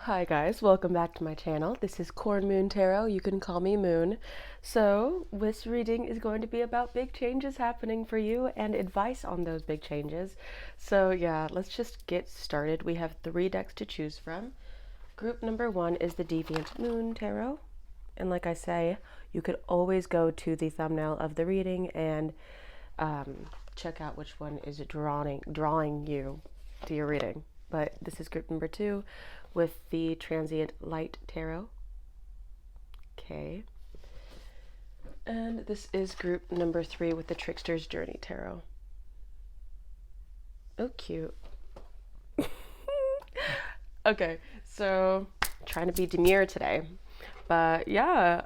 Hi guys, welcome back to my channel. This is Cornmoon Tarot. You can call me Moon. So this reading is going to be about big changes happening for you and advice on those big changes. So yeah, let's just get started. We have 3 decks to choose from. Group number 1 is the Deviant Moon Tarot. And like I say, you could always go to the thumbnail of the reading and check out which one is drawing you to your reading. But this is group number 2 with the Transient Light Tarot. Okay. And this is group number 3 with the Trickster's Journey Tarot. Oh, cute. Okay, so trying to be demure today. But yeah,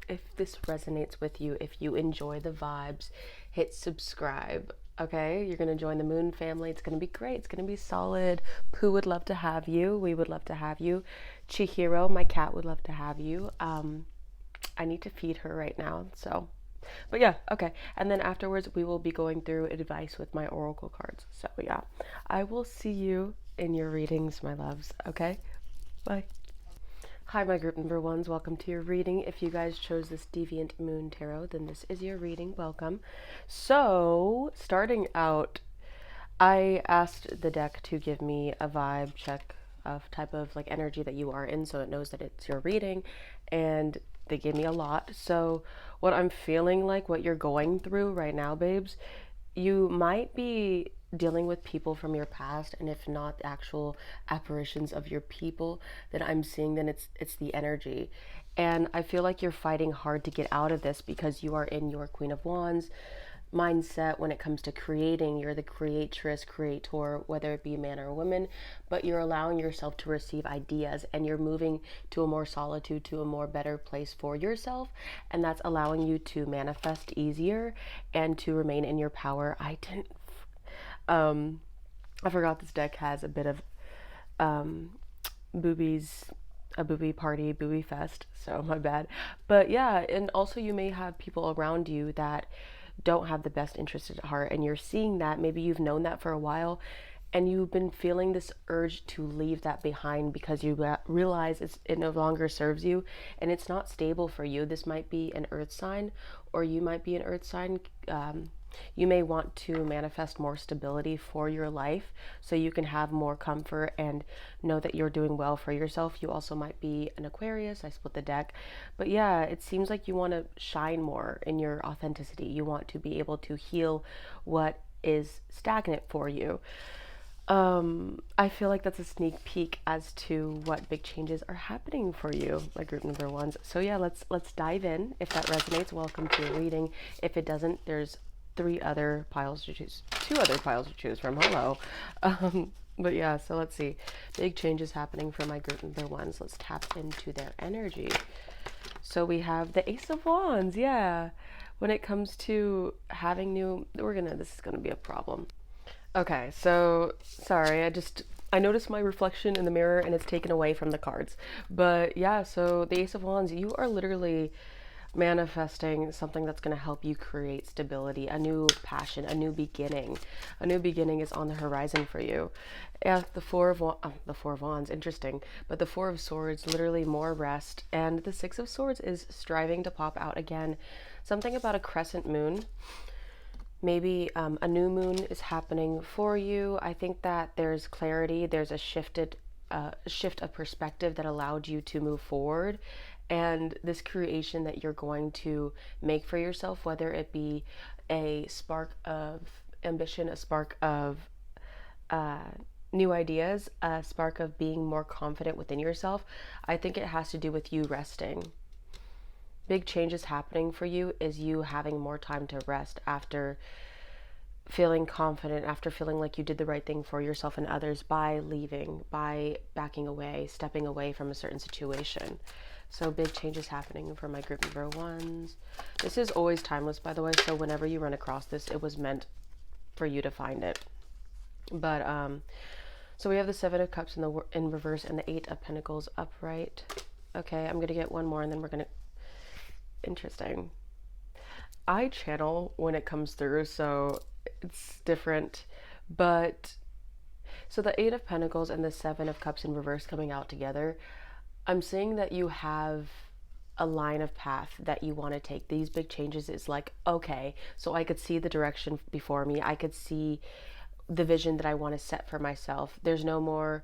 if this resonates with you, if you enjoy the vibes, hit subscribe. Okay, you're gonna join the Moon family. It's gonna be great. It's gonna be solid. Pooh would love to have you. We would love to have you. Chihiro, my cat, would love to have you. I need to feed her right now, so. But yeah, okay. And then afterwards, we will be going through advice with my oracle cards. So yeah, I will see you in your readings, my loves. Okay, bye. Hi, my group number 1s. Welcome to your reading. If you guys chose this Deviant Moon Tarot, then this is your reading. Welcome. So, starting out, I asked the deck to give me a vibe check of type of like energy that you are in so it knows that it's your reading, and they gave me a lot. So, what I'm feeling like, what you're going through right now, babes, you might be dealing with people from your past, and if not the actual apparitions of your people that I'm seeing, then it's the energy. And I feel like you're fighting hard to get out of this because you are in your Queen of Wands mindset when it comes to creating. You're the creatress, creator, whether it be a man or a woman, but you're allowing yourself to receive ideas, and you're moving to a more solitude, to a more better place for yourself, and that's allowing you to manifest easier and to remain in your power. I forgot this deck has a bit of boobies, a booby party, booby fest, so my bad. But yeah, and also you may have people around you that don't have the best interest at heart, and you're seeing that. Maybe you've known that for a while, and you've been feeling this urge to leave that behind because you realize it no longer serves you and it's not stable for you. This might be an earth sign, or you might be an earth sign. You may want to manifest more stability for your life so you can have more comfort and know that you're doing well for yourself. You also might be an Aquarius. I split the deck. But yeah, it seems like you want to shine more in your authenticity. You want to be able to heal what is stagnant for you. I feel like that's a sneak peek as to what big changes are happening for you, my group number 1s. So yeah, let's dive in. If that resonates, welcome to your reading. If it doesn't, there's 2 other piles to choose from. Hello. But yeah, so let's see. Big changes happening for my group number 1s. Let's tap into their energy. So we have the Ace of Wands. Yeah. When it comes to having this is gonna be a problem. Okay, so sorry, I noticed my reflection in the mirror and it's taken away from the cards. But yeah, so the Ace of Wands, you are literally manifesting something that's going to help you create stability, a new passion, a new beginning. A new beginning is on the horizon for you. Yeah, the Four of Wands, interesting. But the Four of Swords, literally more rest. And the Six of Swords is striving to pop out again. Something about a crescent moon. Maybe a new moon is happening for you. I think that there's clarity. There's a shift of perspective that allowed you to move forward. And this creation that you're going to make for yourself, whether it be a spark of ambition, a spark of new ideas, a spark of being more confident within yourself, I think it has to do with you resting. Big changes happening for you is you having more time to rest after feeling confident, after feeling like you did the right thing for yourself and others by leaving, by backing away, stepping away from a certain situation. So big changes happening for my group number 1s. This is always timeless, by the way, so whenever you run across this, it was meant for you to find it. But so we have the 7 of Cups in reverse and the 8 of Pentacles upright. Okay, I'm gonna get one more and then we're gonna. Interesting. I channel when it comes through, so it's different. But So the Eight of Pentacles and the Seven of Cups in reverse coming out together, I'm seeing that you have a line of path that you want to take. These big changes is like, okay, so I could see the direction before me. I could see the vision that I want to set for myself. There's no more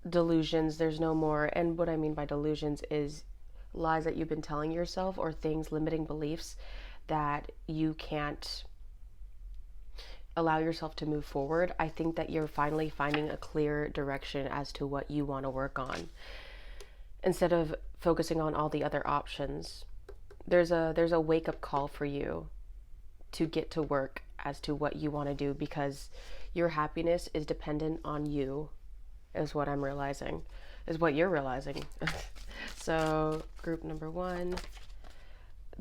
delusions. There's no more, and what I mean by delusions is lies that you've been telling yourself, or things, limiting beliefs that you can't allow yourself to move forward. I think that you're finally finding a clear direction as to what you want to work on, instead of focusing on all the other options. There's a wake-up call for you to get to work as to what you want to do, because your happiness is dependent on you, is what I'm realizing, is what you're realizing. So group number one,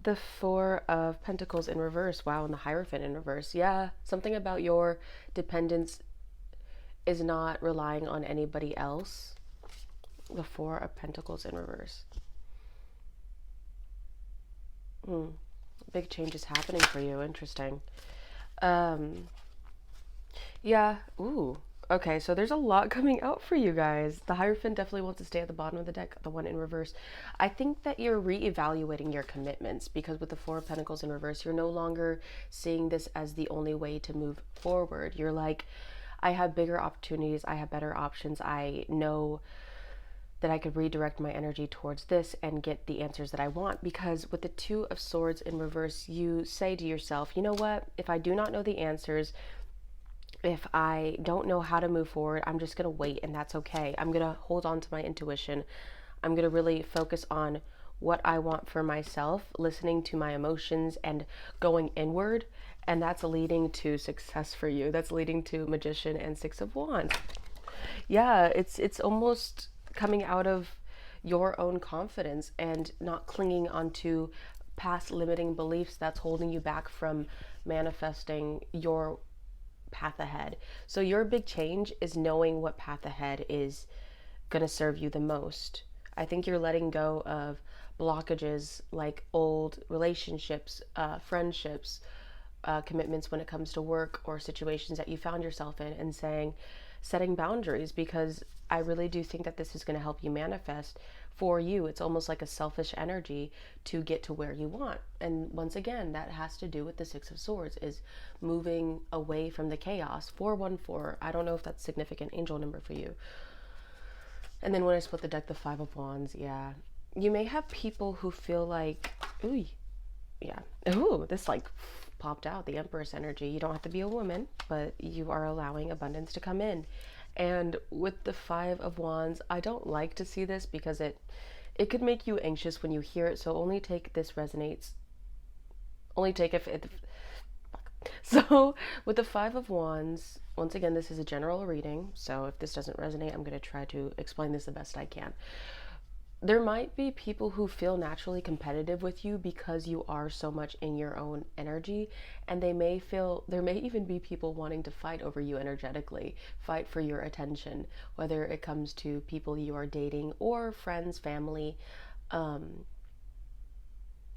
the Four of Pentacles in reverse. Wow, and the Hierophant in reverse. Yeah, something about your dependence is not relying on anybody else. The Four of Pentacles in reverse. Big changes happening for you. Interesting. Yeah. Ooh. Okay, so there's a lot coming out for you guys. The Hierophant definitely wants to stay at the bottom of the deck, the one in reverse. I think that you're reevaluating your commitments, because with the Four of Pentacles in reverse, you're no longer seeing this as the only way to move forward. You're like, I have bigger opportunities, I have better options, I know that I could redirect my energy towards this and get the answers that I want. Because with the Two of Swords in reverse, you say to yourself, you know what, if I do not know the answers, if I don't know how to move forward, I'm just going to wait, and that's okay. I'm going to hold on to my intuition. I'm going to really focus on what I want for myself, listening to my emotions and going inward. And that's leading to success for you. That's leading to Magician and Six of Wands. Yeah, it's almost coming out of your own confidence and not clinging onto past limiting beliefs that's holding you back from manifesting your path ahead. So your big change is knowing what path ahead is going to serve you the most. I think you're letting go of blockages like old relationships, friendships, commitments when it comes to work or situations that you found yourself in, and setting boundaries, because I really do think that this is going to help you manifest for you. It's almost like a selfish energy to get to where you want. And once again, that has to do with the Six of Swords, is moving away from the chaos. 414, I don't know if that's significant angel number for you. And then when I split the deck, the Five of Wands, yeah. You may have people who feel like, ooh, yeah. Ooh, this like popped out, the Empress energy. You don't have to be a woman, but you are allowing abundance to come in. And with the Five of Wands, I don't like to see this, because it could make you anxious when you hear it. So only take this resonates. Only take if it. So with the Five of Wands, once again, this is a general reading. So if this doesn't resonate, I'm going to try to explain this the best I can. There might be people who feel naturally competitive with you because you are so much in your own energy, and there may even be people wanting to fight over you energetically, fight for your attention, whether it comes to people you are dating or friends, family.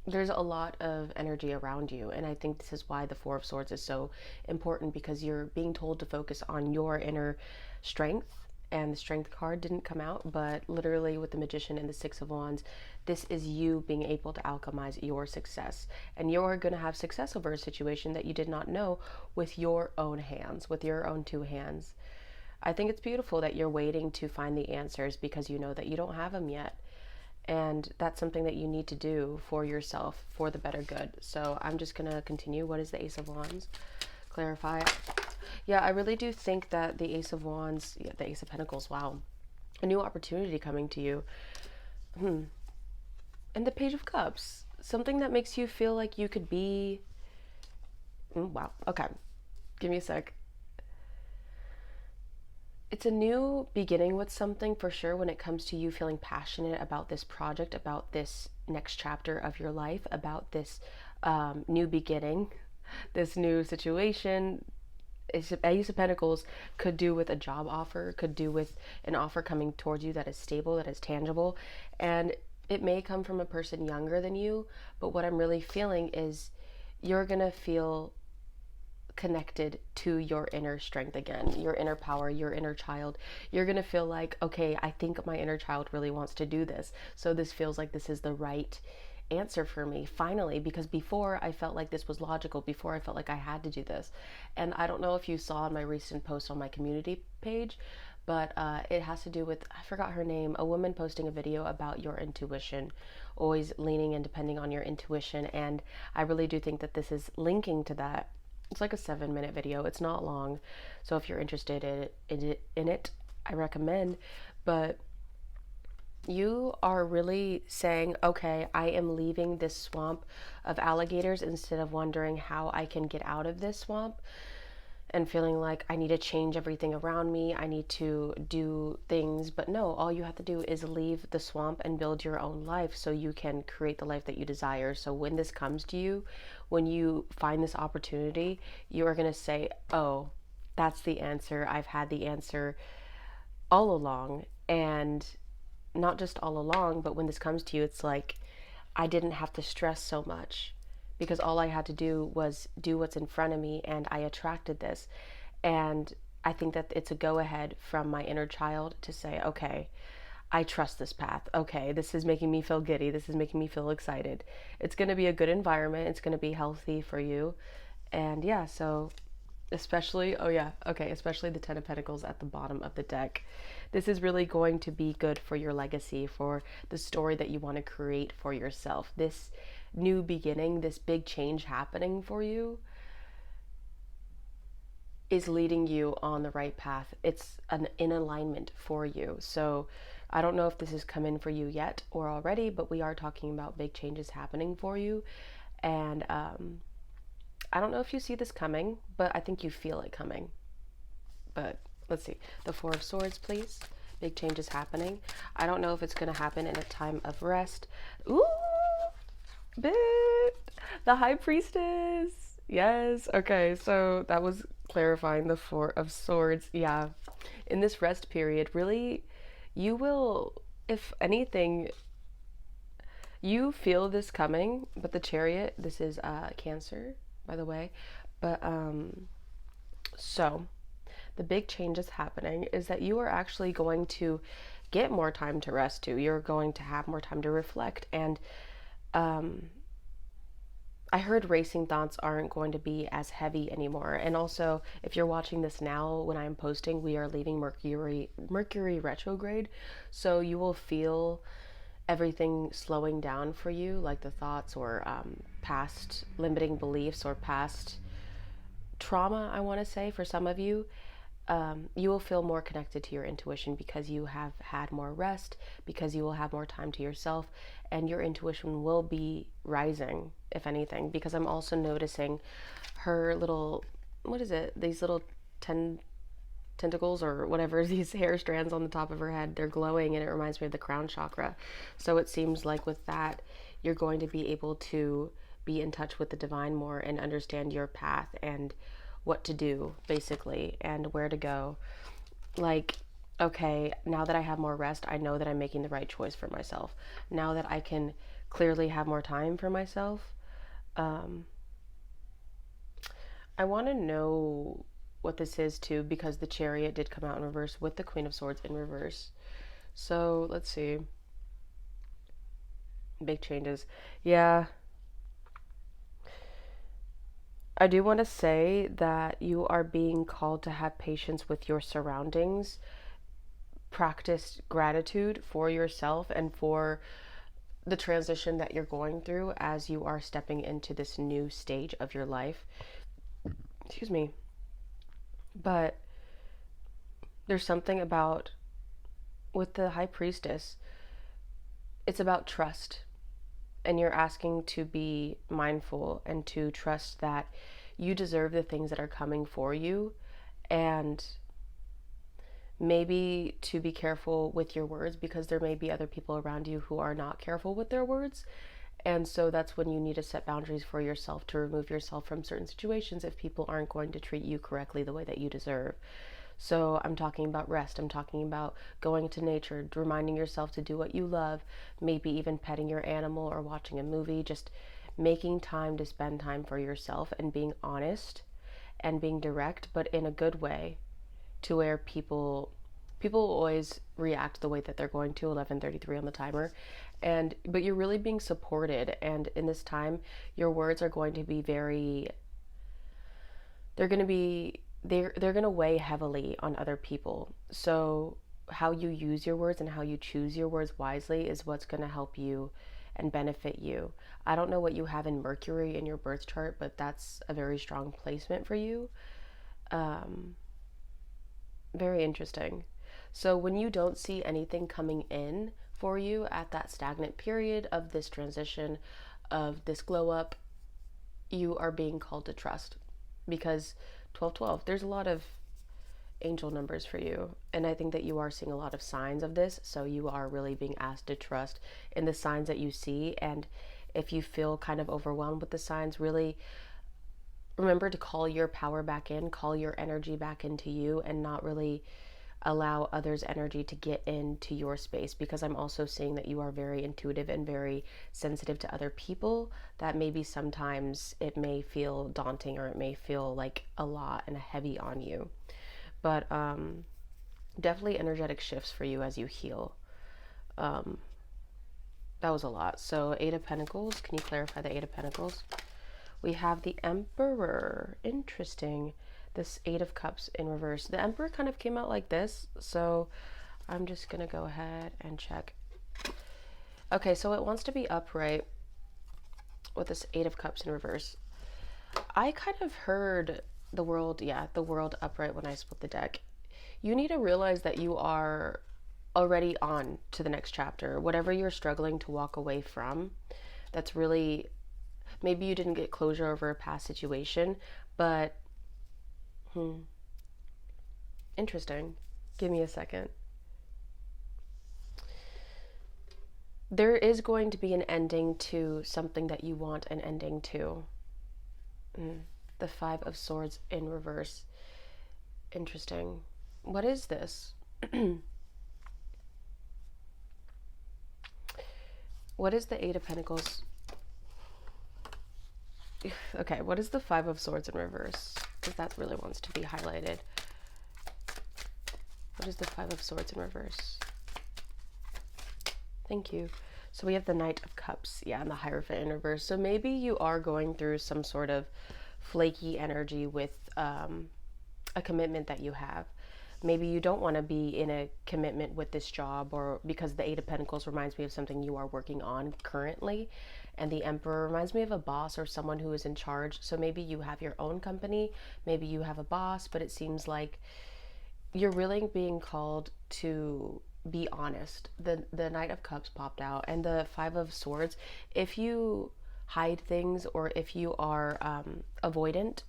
There's a lot of energy around you, and I think this is why the Four of Swords is so important, because you're being told to focus on your inner strength. And the Strength card didn't come out, but literally with the Magician and the Six of Wands, this is you being able to alchemize your success. And you're going to have success over a situation that you did not know, with your own hands, with your own two hands. I think it's beautiful that you're waiting to find the answers, because you know that you don't have them yet. And that's something that you need to do for yourself, for the better good. So I'm just going to continue. What is the Ace of Wands? Clarify. Yeah, I really do think that the Ace of Wands, yeah, the Ace of Pentacles, wow, a new opportunity coming to you. And the Page of Cups, something that makes you feel like you could be, wow, okay, give me a sec. It's a new beginning with something for sure, when it comes to you feeling passionate about this project, about this next chapter of your life, about this new beginning, this new situation. Ace of Pentacles could do with a job offer, could do with an offer coming towards you that is stable, that is tangible, and it may come from a person younger than you, but what I'm really feeling is you're gonna feel connected to your inner strength again, your inner power, your inner child. You're going to feel like, okay, I think my inner child really wants to do this. So this feels like this is the right answer for me finally, because before I felt like this was logical, before I felt like I had to do this. And I don't know if you saw in my recent post on my community page, but it has to do with, I forgot her name, a woman posting a video about your intuition, always leaning and depending on your intuition. And I really do think that this is linking to that. It's like a 7-minute video. It's not long. So if you're interested in it, I recommend. But you are really saying, okay, I am leaving this swamp of alligators instead of wondering how I can get out of this swamp and feeling like I need to change everything around me. I need to do things. But no, all you have to do is leave the swamp and build your own life so you can create the life that you desire. So when this comes to you, when you find this opportunity, you are going to say, oh, that's the answer. I've had the answer all along. And not just all along, but when this comes to you, it's like I didn't have to stress so much because all I had to do was do what's in front of me, and I attracted this. And I think that it's a go ahead from my inner child to say, okay, I trust this path. Okay, this is making me feel giddy. This is making me feel excited. It's going to be a good environment. It's going to be healthy for you. And yeah, so especially, oh yeah, okay, especially the 10 of Pentacles at the bottom of the deck. This is really going to be good for your legacy, for the story that you want to create for yourself. This new beginning, this big change happening for you is leading you on the right path. It's in alignment for you. So I don't know if this has come in for you yet or already, but we are talking about big changes happening for you. And I don't know if you see this coming, but I think you feel it coming. But let's see. The Four of Swords, please. Big changes happening. I don't know if it's going to happen in a time of rest. Ooh, bit. The High Priestess. Yes. Okay, so that was clarifying the Four of Swords. Yeah. In this rest period, really, you will, if anything, you feel this coming, but the Chariot, this is Cancer, by the way. But so the big changes happening is that you are actually going to get more time to rest too. You're going to have more time to reflect. And I heard racing thoughts aren't going to be as heavy anymore. And also, if you're watching this now, when I'm posting, we are leaving Mercury retrograde. So you will feel everything slowing down for you, like the thoughts or past limiting beliefs or past trauma, I want to say, for some of you. You will feel more connected to your intuition because you have had more rest, because you will have more time to yourself, and your intuition will be rising, if anything, because I'm also noticing her little, what is it, these little tentacles or whatever, these hair strands on the top of her head, they're glowing, and it reminds me of the crown chakra. So it seems like with that, you're going to be able to be in touch with the divine more and understand your path and what to do, basically, and where to go. Like, okay, now that I have more rest, I know that I'm making the right choice for myself. Now that I can clearly have more time for myself, I want to know what this is too, because the Chariot did come out in reverse with the Queen of Swords in reverse. So let's see. Big changes. Yeah. I do want to say that you are being called to have patience with your surroundings, practice gratitude for yourself and for the transition that you're going through as you are stepping into this new stage of your life. Excuse me. But there's something about, with the High Priestess, it's about trust. And you're asking to be mindful and to trust that you deserve the things that are coming for you, and maybe to be careful with your words, because there may be other people around you who are not careful with their words. And so that's when you need to set boundaries for yourself, to remove yourself from certain situations if people aren't going to treat you correctly the way that you deserve. So I'm talking about rest. I'm talking about going to nature, reminding yourself to do what you love, maybe even petting your animal or watching a movie, just making time to spend time for yourself and being honest and being direct, but in a good way, to where people always react the way that they're going to. 11:33 on the timer. And but you're really being supported, and in this time your words are going to be very, they're going to be, they're going to weigh heavily on other people. So how you use your words and how you choose your words wisely is what's going to help you and benefit you. I don't know what you have in Mercury in your birth chart, but that's a very strong placement for you. Um, Very interesting. So when you don't see anything coming in for you at that stagnant period of this transition, of this glow up, you are being called to trust, because 1212, there's a lot of angel numbers for you, and I think that you are seeing a lot of signs of this, so you are really being asked to trust in the signs that you see. And if you feel kind of overwhelmed with the signs, really remember to call your power back in, call your energy back into you, and not really allow others' energy to get into your space, because I'm also seeing that you are very intuitive and very sensitive to other people, that maybe sometimes it may feel daunting, or it may feel like a lot and heavy on you. But definitely energetic shifts for you as you heal. Um, that was a lot. So 8 of Pentacles, can you clarify the 8 of Pentacles? We have the Emperor. Interesting. This 8 of Cups in reverse. The Emperor kind of came out like this, so I'm just going to go ahead and check. Okay, so it wants to be upright with this 8 of Cups in reverse. I kind of heard the world, yeah, the world upright when I split the deck. You need to realize that you are already on to the next chapter. Whatever you're struggling to walk away from, that's really, maybe you didn't get closure over a past situation, but interesting. Give me a second. There is going to be an ending to something that you want an ending to. The 5 of Swords in reverse. Interesting. What is this? What is the 8 of Pentacles? Okay, what is the 5 of Swords in reverse? Because that really wants to be highlighted. What is the 5 of Swords in reverse? Thank you. So we have the Knight of Cups, yeah, and the Hierophant in reverse. So maybe you are going through some sort of flaky energy with a commitment that you have. Maybe you don't want to be in a commitment with this job, or because the 8 of Pentacles reminds me of something you are working on currently, and the Emperor reminds me of a boss or someone who is in charge. So maybe you have your own company, maybe you have a boss, but it seems like you're really being called to be honest. The Knight of Cups popped out, and the 5 of Swords. If you hide things, or if you are avoidant,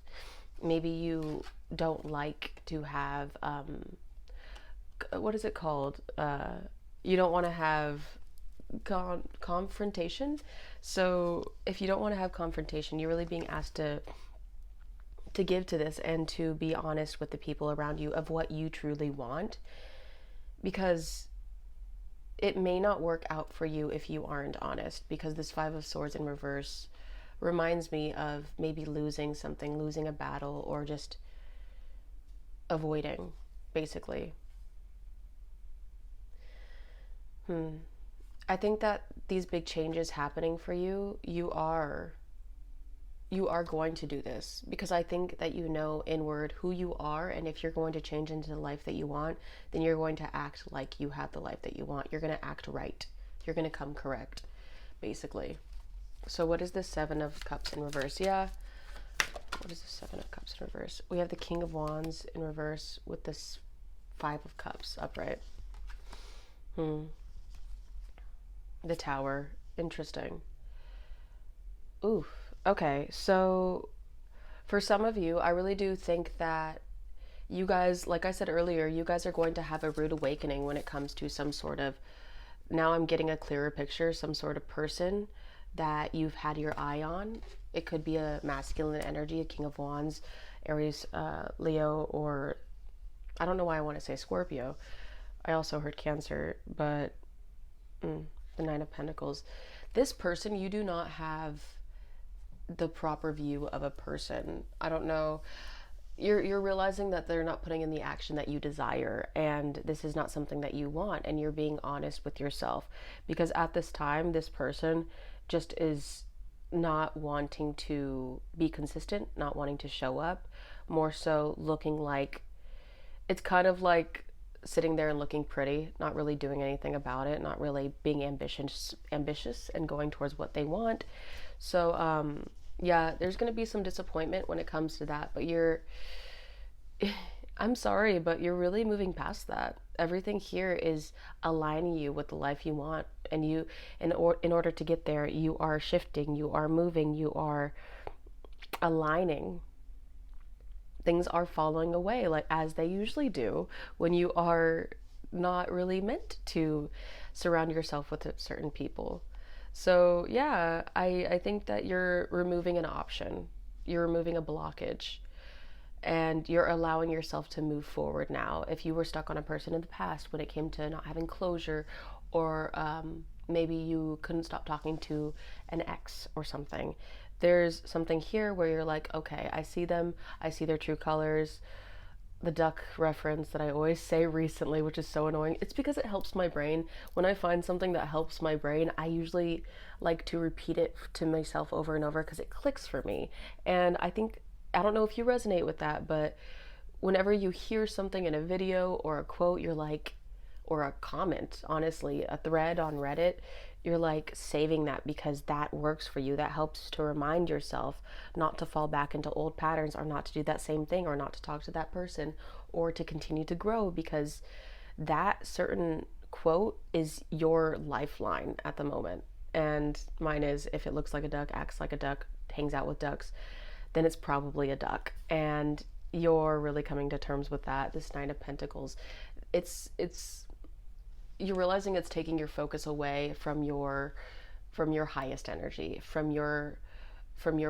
maybe you don't like to have what is it called? You don't want to have confrontation. So if you don't want to have confrontation, you're really being asked to give to this and to be honest with the people around you of what you truly want, because it may not work out for you if you aren't honest. Because this 5 of Swords in reverse reminds me of maybe losing something, losing a battle, or just avoiding, basically. I think that these big changes happening for you, you are going to do this, because I think that you know inward who you are, and if you're going to change into the life that you want, then you're going to act like you have the life that you want. You're going to act right. You're going to come correct, basically. So what is the 7 of Cups in reverse? Yeah. What is the 7 of Cups in reverse? We have the King of Wands in reverse with this 5 of Cups upright. The Tower. Interesting. Oof. Okay, so for some of you, I really do think that you guys, like I said earlier, you guys are going to have a rude awakening when it comes to some sort of, now I'm getting a clearer picture, some sort of person that you've had your eye on. It could be a masculine energy, a King of Wands, Aries, Leo, or I don't know why I want to say Scorpio. I also heard Cancer, but the 9 of Pentacles. This person, you do not have the proper view of a person. I don't know. you're realizing that they're not putting in the action that you desire, and this is not something that you want, and you're being honest with yourself, because at this time this person just is not wanting to be consistent, not wanting to show up, more so looking like, it's kind of like sitting there and looking pretty, not really doing anything about it, not really being ambitious and going towards what they want. So yeah, there's going to be some disappointment when it comes to that, but I'm sorry, but you're really moving past that. Everything here is aligning you with the life you want, and you, in order to get there, you are shifting, you are moving, you are aligning. Things are falling away, like as they usually do when you are not really meant to surround yourself with certain people. So yeah, I think that you're removing an option, you're removing a blockage, and you're allowing yourself to move forward now. If you were stuck on a person in the past when it came to not having closure, or maybe you couldn't stop talking to an ex or something, there's something here where you're like, okay, I see them, I see their true colors. The duck reference that I always say recently, which is so annoying, it's because it helps my brain. When I find something that helps my brain, I usually like to repeat it to myself over and over because it clicks for me. And I don't know if you resonate with that, but whenever you hear something in a video or a quote, you're like, or a comment, honestly, a thread on Reddit, you're like saving that because that works for you. That helps to remind yourself not to fall back into old patterns, or not to do that same thing, or not to talk to that person, or to continue to grow, because that certain quote is your lifeline at the moment. And mine is, if it looks like a duck, acts like a duck, hangs out with ducks, then it's probably a duck. And you're really coming to terms with that. This Nine of Pentacles, it's you're realizing it's taking your focus away from your highest energy, from your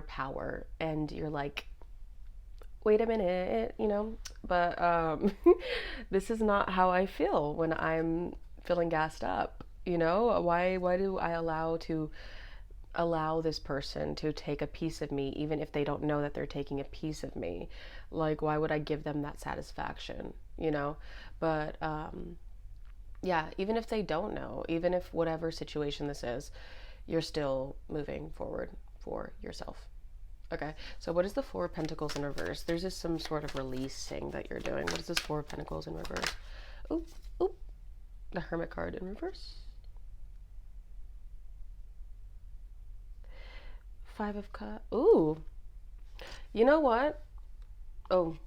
power, and you're like, wait a minute, but this is not how I feel when I'm feeling gassed up. Why do I allow this person to take a piece of me, even if they don't know that they're taking a piece of me? Like, why would I give them that satisfaction? But yeah, even if they don't know, even if whatever situation this is, you're still moving forward for yourself. Okay, so what is the Four of Pentacles in reverse? There's just some sort of releasing that you're doing. What is this Four of Pentacles in reverse? Oop, oop. The Hermit card in reverse. Five of Cups. Ooh. You know what? Oh.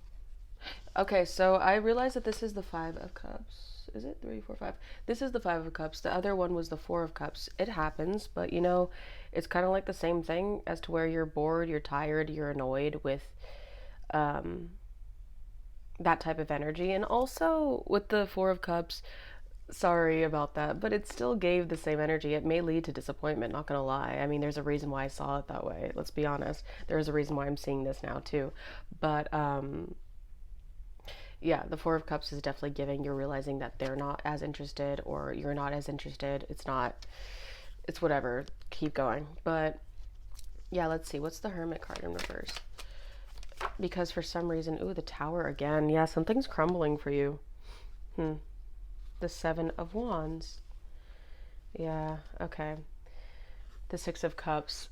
Okay, so I realized that this is the Five of Cups. Is it 3, 4, 5? This is the Five of Cups. The other one was the Four of Cups. It happens, but it's kind of like the same thing, as to where you're bored, you're tired, you're annoyed with that type of energy. And also with the Four of Cups, sorry about that, but it still gave the same energy. It may lead to disappointment, not gonna lie. I mean, there's a reason why I saw it that way. Let's be honest. There's a reason why I'm seeing this now too. But yeah, the Four of Cups is definitely giving, you're realizing that they're not as interested, or you're not as interested. It's whatever. Keep going. But yeah, let's see. What's the Hermit card in reverse? Because for some reason, ooh, the Tower again. Yeah, something's crumbling for you. The Seven of Wands. Yeah, okay. The Six of Cups.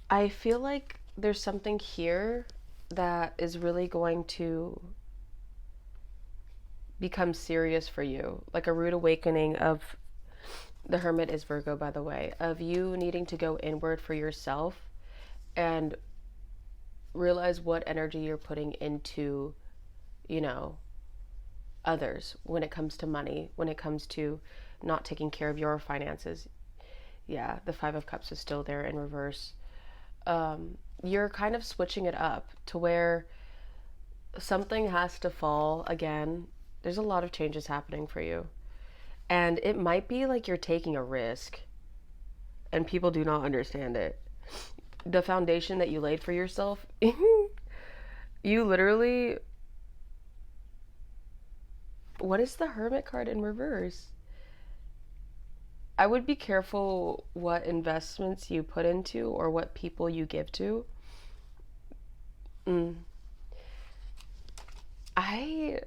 I feel like there's something here that is really going to become serious for you, like a rude awakening of, the Hermit is Virgo, by the way, of you needing to go inward for yourself and realize what energy you're putting into others, when it comes to money, when it comes to not taking care of your finances. Yeah, the Five of Cups is still there in reverse. You're kind of switching it up to where something has to fall again. There's a lot of changes happening for you. And it might be like you're taking a risk and people do not understand it. The foundation that you laid for yourself, you literally... What is the Hermit card in reverse? I would be careful what investments you put into or what people you give to. I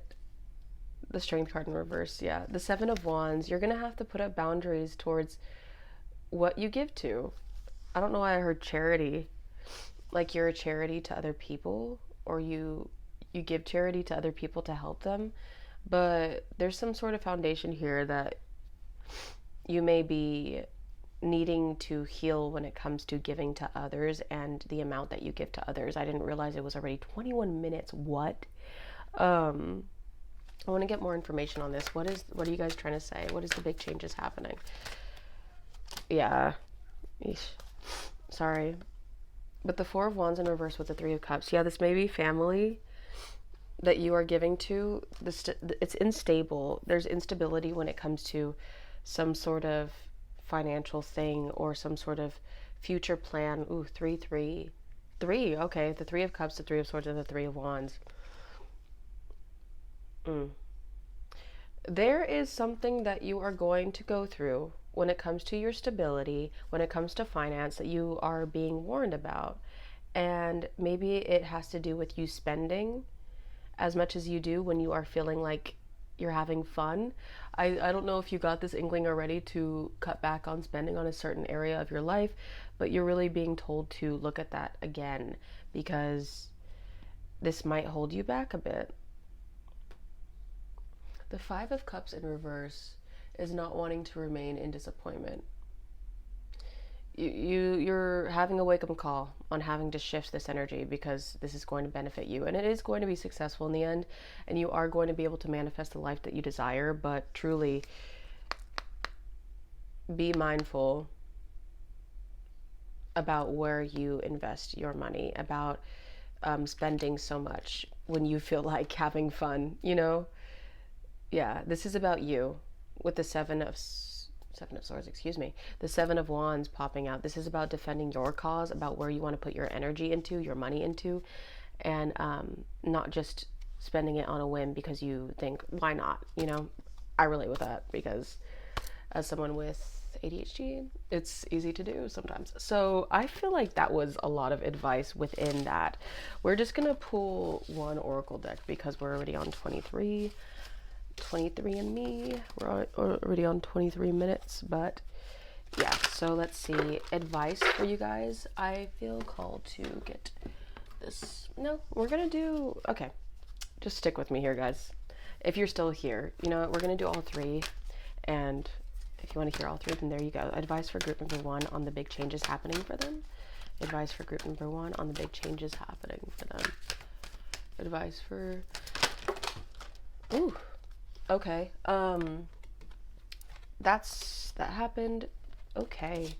the Strength card in reverse, yeah. The Seven of Wands, you're gonna have to put up boundaries towards what you give to. I don't know why I heard charity. Like you're a charity to other people, or you give charity to other people to help them, but there's some sort of foundation here that you may be needing to heal when it comes to giving to others and the amount that you give to others. I didn't realize it was already 21 minutes. What? Um I want to get more information on this. What are you guys trying to say? What is the big changes happening? Yeah. Eesh. Sorry. But the Four of Wands in reverse with the Three of Cups. Yeah, this may be family that you are giving to. It's unstable. There's instability when it comes to some sort of financial thing or some sort of future plan. Ooh, three. Okay, the Three of Cups, the Three of Swords, and the Three of Wands. Mm. There is something that you are going to go through when it comes to your stability, when it comes to finance, that you are being warned about. And maybe it has to do with you spending as much as you do when you are feeling like you're having fun. I don't know if you got this inkling already to cut back on spending on a certain area of your life, but you're really being told to look at that again because this might hold you back a bit. The Five of Cups in reverse is not wanting to remain in disappointment. You're having a wake up call on having to shift this energy because this is going to benefit you and it is going to be successful in the end, and you are going to be able to manifest the life that you desire. But truly be mindful about where you invest your money, about spending so much when you feel like having fun, you know? Yeah, this is about you with the Seven of Swords, excuse me. The Seven of Wands popping out. This is about defending your cause, about where you want to put your energy into, your money into, and not just spending it on a whim because you think, why not? You know, I relate with that because as someone with ADHD, it's easy to do sometimes. So I feel like that was a lot of advice within that. We're just going to pull one oracle deck because we're already on 23 and me. We're already on 23 minutes, but yeah, so let's see. Advice for you guys. I feel called to get this. No, we're gonna do, okay, just stick with me here, guys. If you're still here, you know what, we're gonna do all three, and if you want to hear all three, then there you go. Advice for group number one on the big changes happening for them. Advice for group number one on the big changes happening for them. Advice for, ooh, okay, that happened. Okay.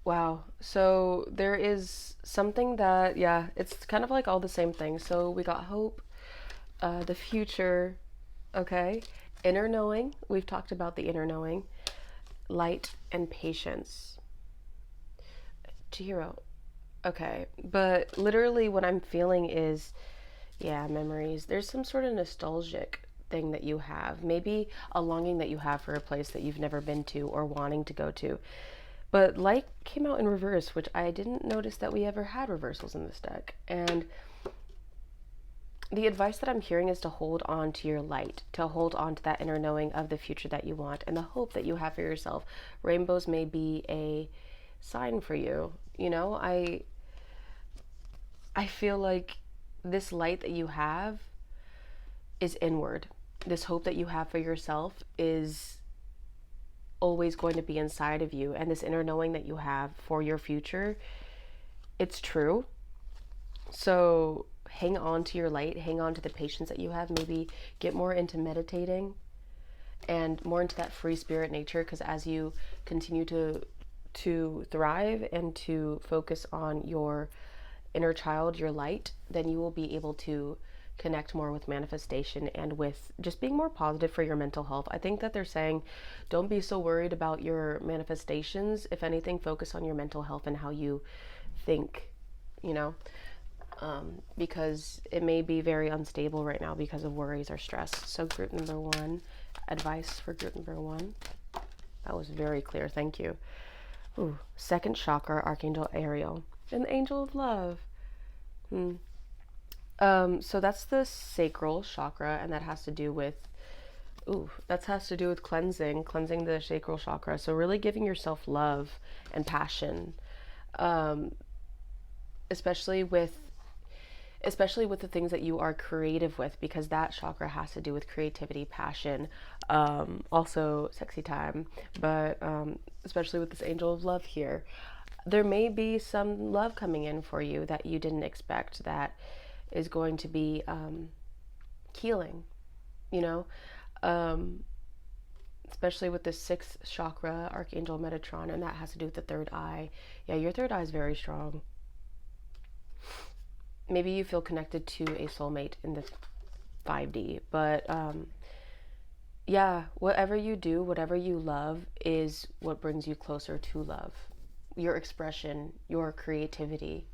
Wow. So there is something that, yeah, it's kind of like all the same thing. So we got hope, the future, okay? Inner knowing. We've talked about the inner knowing. Light and patience. Chihiro. Okay. But literally what I'm feeling is, yeah, memories. There's some sort of nostalgic thing that you have, maybe a longing that you have for a place that you've never been to or wanting to go to. But light came out in reverse, which I didn't notice that we ever had reversals in this deck. And the advice that I'm hearing is to hold on to your light, to hold on to that inner knowing of the future that you want and the hope that you have for yourself. Rainbows may be a sign for you. You know, I feel like this light that you have is inward. This hope that you have for yourself is always going to be inside of you, and this inner knowing that you have for your future, it's true. So hang on to your light, hang on to the patience that you have. Maybe get more into meditating and more into that free spirit nature, because as you continue to thrive and to focus on your inner child, your light, then you will be able to connect more with manifestation and with just being more positive for your mental health. I think that they're saying don't be so worried about your manifestations. If anything, focus on your mental health and how you think, you know, because it may be very unstable right now because of worries or stress. So group number one, advice for group number one. That was very clear. Thank you. Ooh, second chakra, Archangel Ariel, and the Angel of Love. So that's the sacral chakra, and that has to do with cleansing the sacral chakra. So really giving yourself love and passion, um, especially with the things that you are creative with, because that chakra has to do with creativity, passion, also sexy time, but especially with this angel of love here. There may be some love coming in for you that you didn't expect, that is going to be healing, you know? Um, Especially with the sixth chakra, Archangel Metatron, and that has to do with the third eye. Yeah, your third eye is very strong. Maybe you feel connected to a soulmate in the 5D, but yeah, whatever you do, whatever you love is what brings you closer to love. Your expression, your creativity,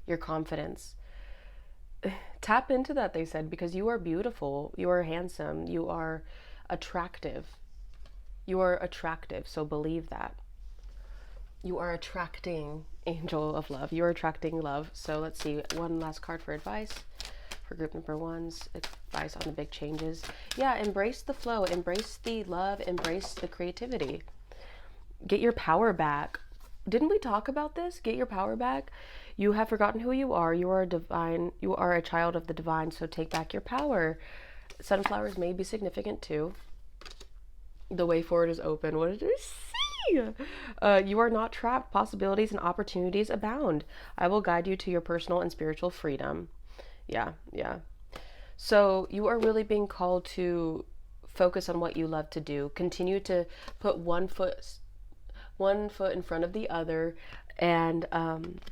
your confidence. Tap into that, they said, because you are beautiful, you are handsome, you are attractive. You are attractive, so believe that. You are attracting, angel of love. You are attracting love. So let's see, one last card for advice for group number ones. Advice on the big changes. Yeah, embrace the flow, embrace the love, embrace the creativity. Get your power back. Didn't we talk about this? Get your power back. You have forgotten who you are. You are divine. You are a child of the divine, so take back your power. Sunflowers may be significant too. The way forward is open. What did I say? You are not trapped. Possibilities and opportunities abound. I will guide you to your personal and spiritual freedom. Yeah, yeah. So you are really being called to focus on what you love to do. Continue to put one foot in front of the other, and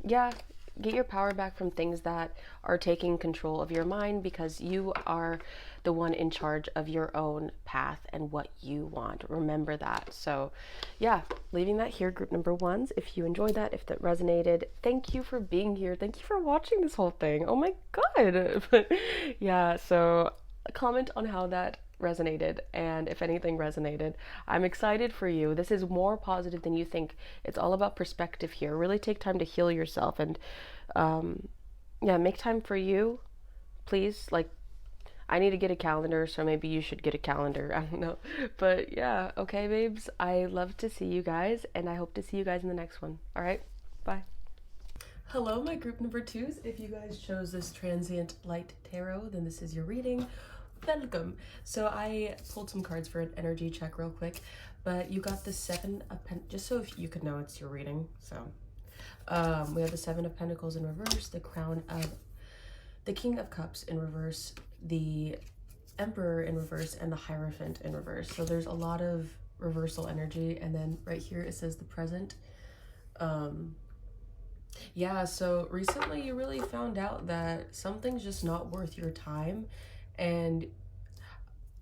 yeah, get your power back from things that are taking control of your mind, because you are the one in charge of your own path and what you want. Remember that. So yeah, leaving that here, group number ones. If you enjoyed that, if that resonated, thank you for being here. Thank you for watching this whole thing. Oh my god. But yeah, so comment on how that resonated, and if anything resonated. I'm excited for you. This is more positive than you think. It's all about perspective here. Really take time to heal yourself, and yeah, make time for you, please. Like, I need to get a calendar, so maybe you should get a calendar. I don't know. But yeah, okay, babes. I love to see you guys, and I hope to see you guys in the next one. All right, bye. Hello, my group number twos. If you guys chose this transient light tarot, then this is your reading. Welcome. So I pulled some cards for an energy check real quick, but you got the Seven of Pentacles, just so if you could know it's your reading. So we have the Seven of Pentacles in reverse, the Crown of the King of Cups in reverse, the Emperor in reverse, and the Hierophant in reverse. So there's a lot of reversal energy, and then right here it says the Present. Yeah, so recently you really found out that something's just not worth your time. And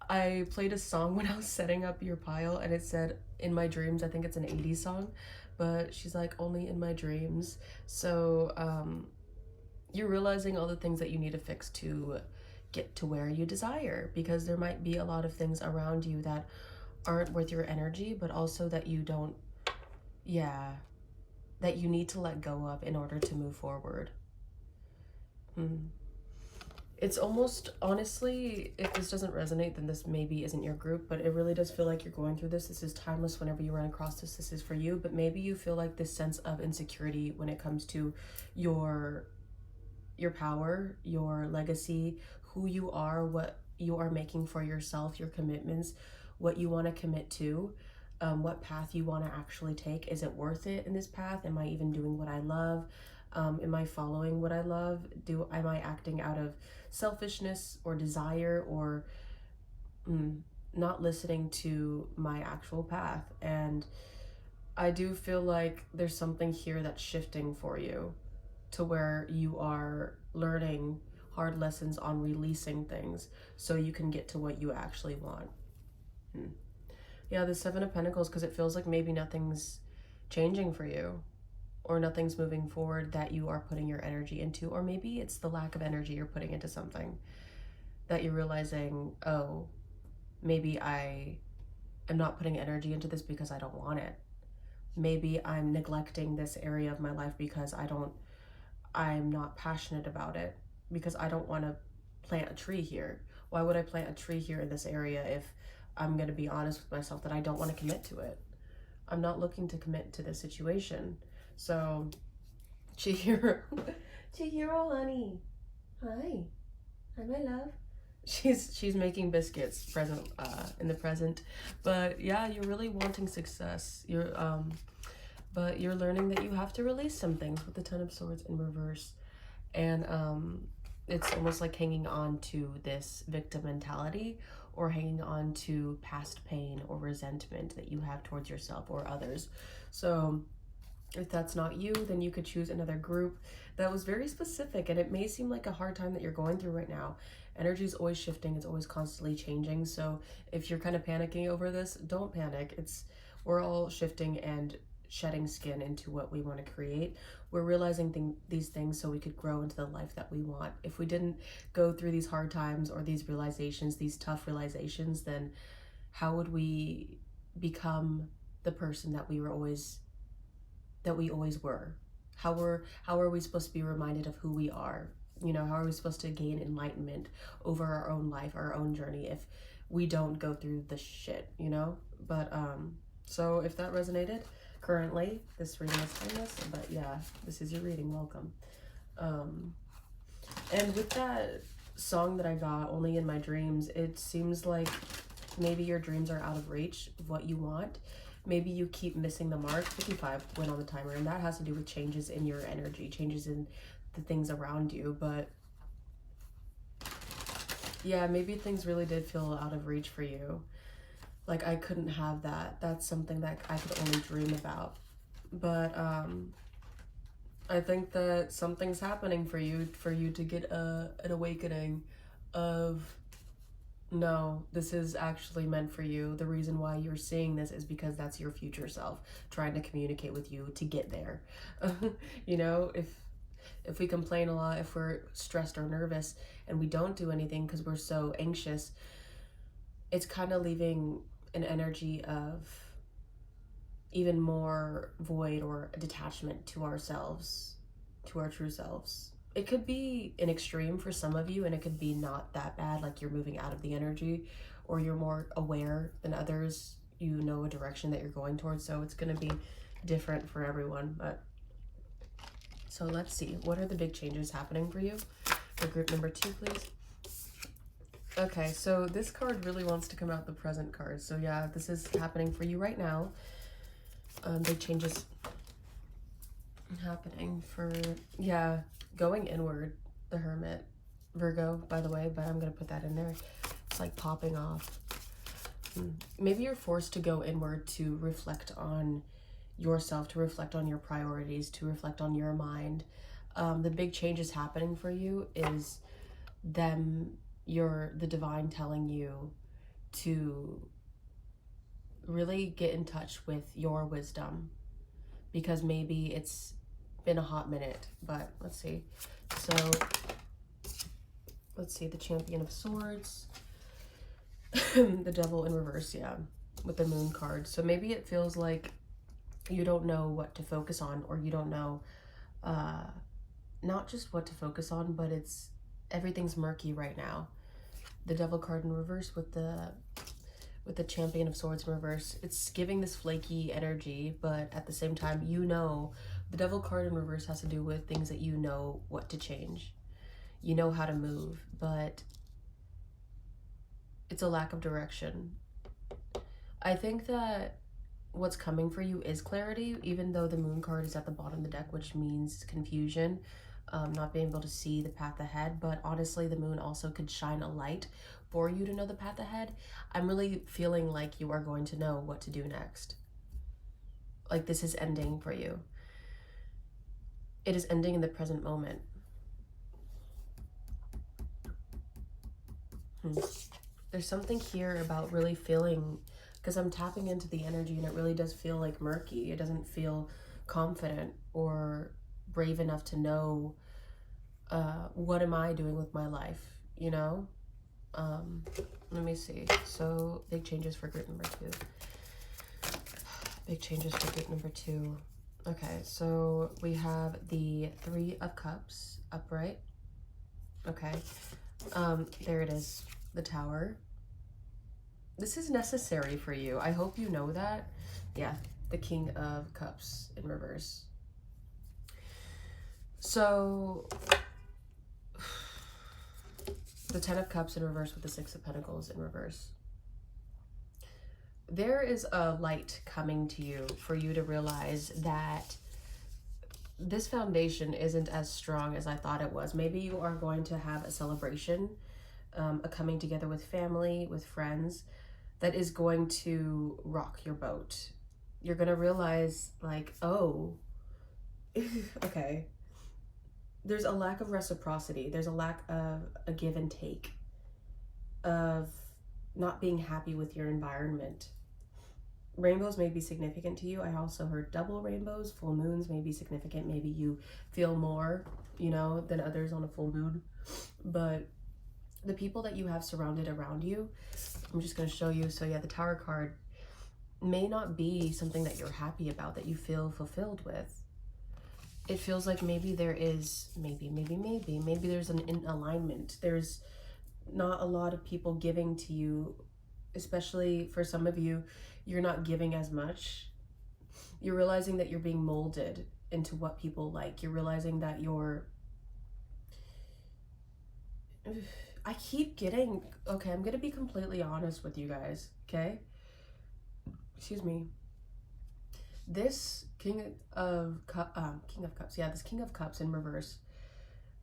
I played a song when I was setting up your pile, and it said "In My Dreams." I think it's an 80s song, but she's like, only in my dreams. So you're realizing all the things that you need to fix to get to where you desire, because there might be a lot of things around you that aren't worth your energy, but also that you don't, yeah, that you need to let go of in order to move forward. It's almost, honestly, if this doesn't resonate, then this maybe isn't your group, but it really does feel like you're going through this. This is timeless. Whenever you run across this, this is for you. But maybe you feel like this sense of insecurity when it comes to your power, your legacy, who you are, what you are making for yourself, your commitments, what you want to commit to, what path you want to actually take. Is it worth it in this path? Am I even doing what I love? Am I following what I love? Am I acting out of selfishness or desire, or not listening to my actual path? And I do feel like there's something here that's shifting for you, to where you are learning hard lessons on releasing things so you can get to what you actually want. Yeah, the Seven of Pentacles, because it feels like maybe nothing's changing for you, or nothing's moving forward that you are putting your energy into, or maybe it's the lack of energy you're putting into something that you're realizing, oh, maybe I am not putting energy into this because I don't want it. Maybe I'm neglecting this area of my life because I'm not passionate about it. because I don't want to plant a tree here. Why would I plant a tree here in this area if I'm going to be honest with myself that I don't want to commit to it? I'm not looking to commit to this situation. So, Chihiro, Chihiro, honey, hi, hi, my love. She's making biscuits in the present, but yeah, you're really wanting success. But you're learning that you have to release some things with the Ten of Swords in reverse, and it's almost like hanging on to this victim mentality, or hanging on to past pain or resentment that you have towards yourself or others. So if that's not you, then you could choose another group that was very specific, and it may seem like a hard time that you're going through right now. Energy is always shifting, it's always constantly changing. So if you're kind of panicking over this, don't panic. We're all shifting and shedding skin into what we want to create. We're realizing these things so we could grow into the life that we want. If we didn't go through these hard times or these realizations, these tough realizations, then how would we become the person that we always were? How are we supposed to be reminded of who we are? You know, how are we supposed to gain enlightenment over our own life, our own journey, if we don't go through the shit, you know? But so if that resonated, currently this reading is timeless, but yeah, this is your reading. Welcome. And with that song that I got, Only in My Dreams, it seems like maybe your dreams are out of reach of what you want. Maybe you keep missing the mark. 55 went on the timer, and that has to do with changes in your energy, changes in the things around you. But yeah, maybe things really did feel out of reach for you. Like, I couldn't have that. That's something that I could only dream about. But I think that something's happening for you to get an awakening of, no, this is actually meant for you. The reason why you're seeing this is because that's your future self trying to communicate with you to get there. You know, if we complain a lot, if we're stressed or nervous and we don't do anything because we're so anxious, it's kind of leaving an energy of even more void or detachment to ourselves, to our true selves. It could be an extreme for some of you, and it could be not that bad, like you're moving out of the energy, or you're more aware than others. You know a direction that you're going towards, so it's going to be different for everyone. But so let's see, what are the big changes happening for you? For group number 2, please. Okay, so this card really wants to come out, the present card. So yeah, this is happening for you right now. Big changes happening for, yeah, going inward, the Hermit. Virgo, by the way, but I'm going to put that in there. It's like popping off. Maybe you're forced to go inward to reflect on yourself, to reflect on your priorities, to reflect on your mind. The big changes happening for you is the divine telling you to really get in touch with your wisdom, because maybe it's been a hot minute. But let's see. So let's see, the Champion of Swords, the Devil in reverse, yeah, with the Moon card. So maybe it feels like you don't know what to focus on, or you don't know not just what to focus on, but everything's murky right now. The Devil card in reverse with the Champion of Swords in reverse, it's giving this flaky energy, but at the same time, you know, the Devil card in reverse has to do with things that you know what to change. You know how to move, but it's a lack of direction. I think that what's coming for you is clarity, even though the Moon card is at the bottom of the deck, which means confusion, not being able to see the path ahead. But honestly, the Moon also could shine a light for you to know the path ahead. I'm really feeling like you are going to know what to do next. Like, this is ending for you. It is ending in the present moment. There's something here about really feeling, because I'm tapping into the energy and it really does feel like murky. It doesn't feel confident or brave enough to know what am I doing with my life, you know? Let me see. So big changes for group number 2. Big changes for group number 2. Okay, so we have the 3 of Cups upright. Okay. There it is. The Tower. This is necessary for you. I hope you know that. Yeah. The King of Cups in reverse. So the Ten of Cups in reverse with the Six of Pentacles in reverse. There is a light coming to you for you to realize that this foundation isn't as strong as I thought it was. Maybe you are going to have a celebration, a coming together with family, with friends, that is going to rock your boat. You're going to realize, like, oh, okay, there's a lack of reciprocity. There's a lack of a give and take, of not being happy with your environment. Rainbows may be significant to you. I also heard double rainbows. Full moons may be significant. Maybe you feel more, you know, than others on a full moon. But the people that you have surrounded around you, I'm just going to show you. So yeah, the Tower card may not be something that you're happy about, that you feel fulfilled with. It feels like maybe there is, maybe there's an alignment. There's not a lot of people giving to you, especially for some of you. You're not giving as much. You're realizing that you're being molded into what people like. You're realizing that you're... I keep getting... Okay, I'm going to be completely honest with you guys, okay? Excuse me. This King of Cups, yeah, this King of Cups in reverse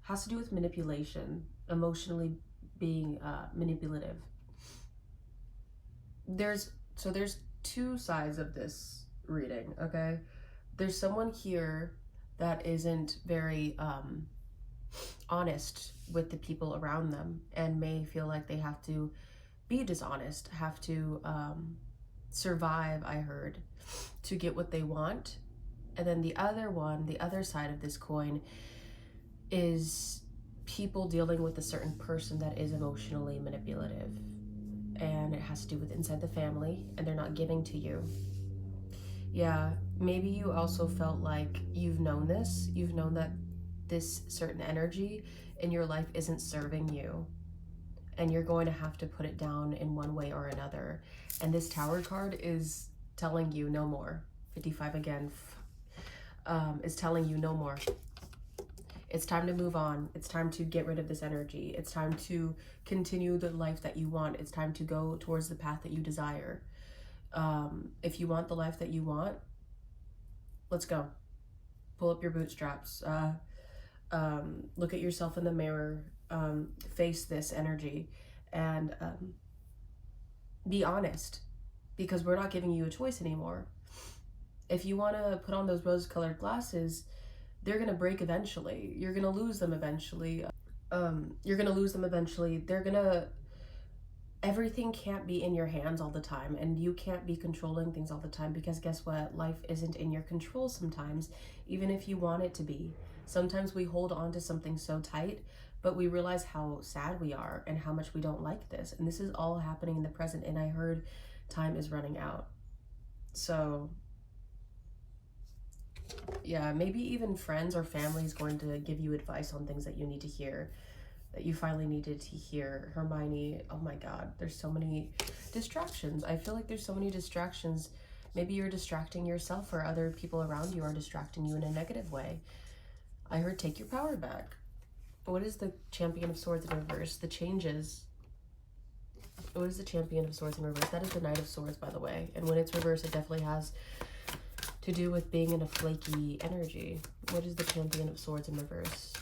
has to do with manipulation, emotionally being manipulative. There's two sides of this reading, okay? There's someone here that isn't very honest with the people around them and may feel like they have to be dishonest, have to survive, I heard, to get what they want. And then the other side of this coin is people dealing with a certain person that is emotionally manipulative. And it has to do with inside the family, and they're not giving to you. Yeah, maybe you also felt like you've known this. You've known that this certain energy in your life isn't serving you, and you're going to have to put it down in one way or another. And this Tower card is telling you no more. 55 again is telling you no more. It's time to move on. It's time to get rid of this energy. It's time to continue the life that you want. It's time to go towards the path that you desire. If you want the life that you want, let's go. Pull up your bootstraps. Look at yourself in the mirror. Face this energy and be honest, because we're not giving you a choice anymore. If you want to put on those rose-colored glasses, they're going to break eventually. You're going to lose them eventually. Everything can't be in your hands all the time, and you can't be controlling things all the time, because guess what? Life isn't in your control sometimes, even if you want it to be. Sometimes we hold on to something so tight, but we realize how sad we are and how much we don't like this. And this is all happening in the present, and I heard time is running out. So yeah, maybe even friends or family is going to give you advice on things that you need to hear, that you finally needed to hear. Hermione, oh my God, there's so many distractions. I feel like there's so many distractions. Maybe you're distracting yourself, or other people around you are distracting you in a negative way. I heard take your power back. What is the Champion of Swords in reverse? The changes. What is the Champion of Swords in reverse? That is the Knight of Swords, by the way. And when it's reversed, it definitely has to do with being in a flaky energy. What is the Champion of Swords in reverse?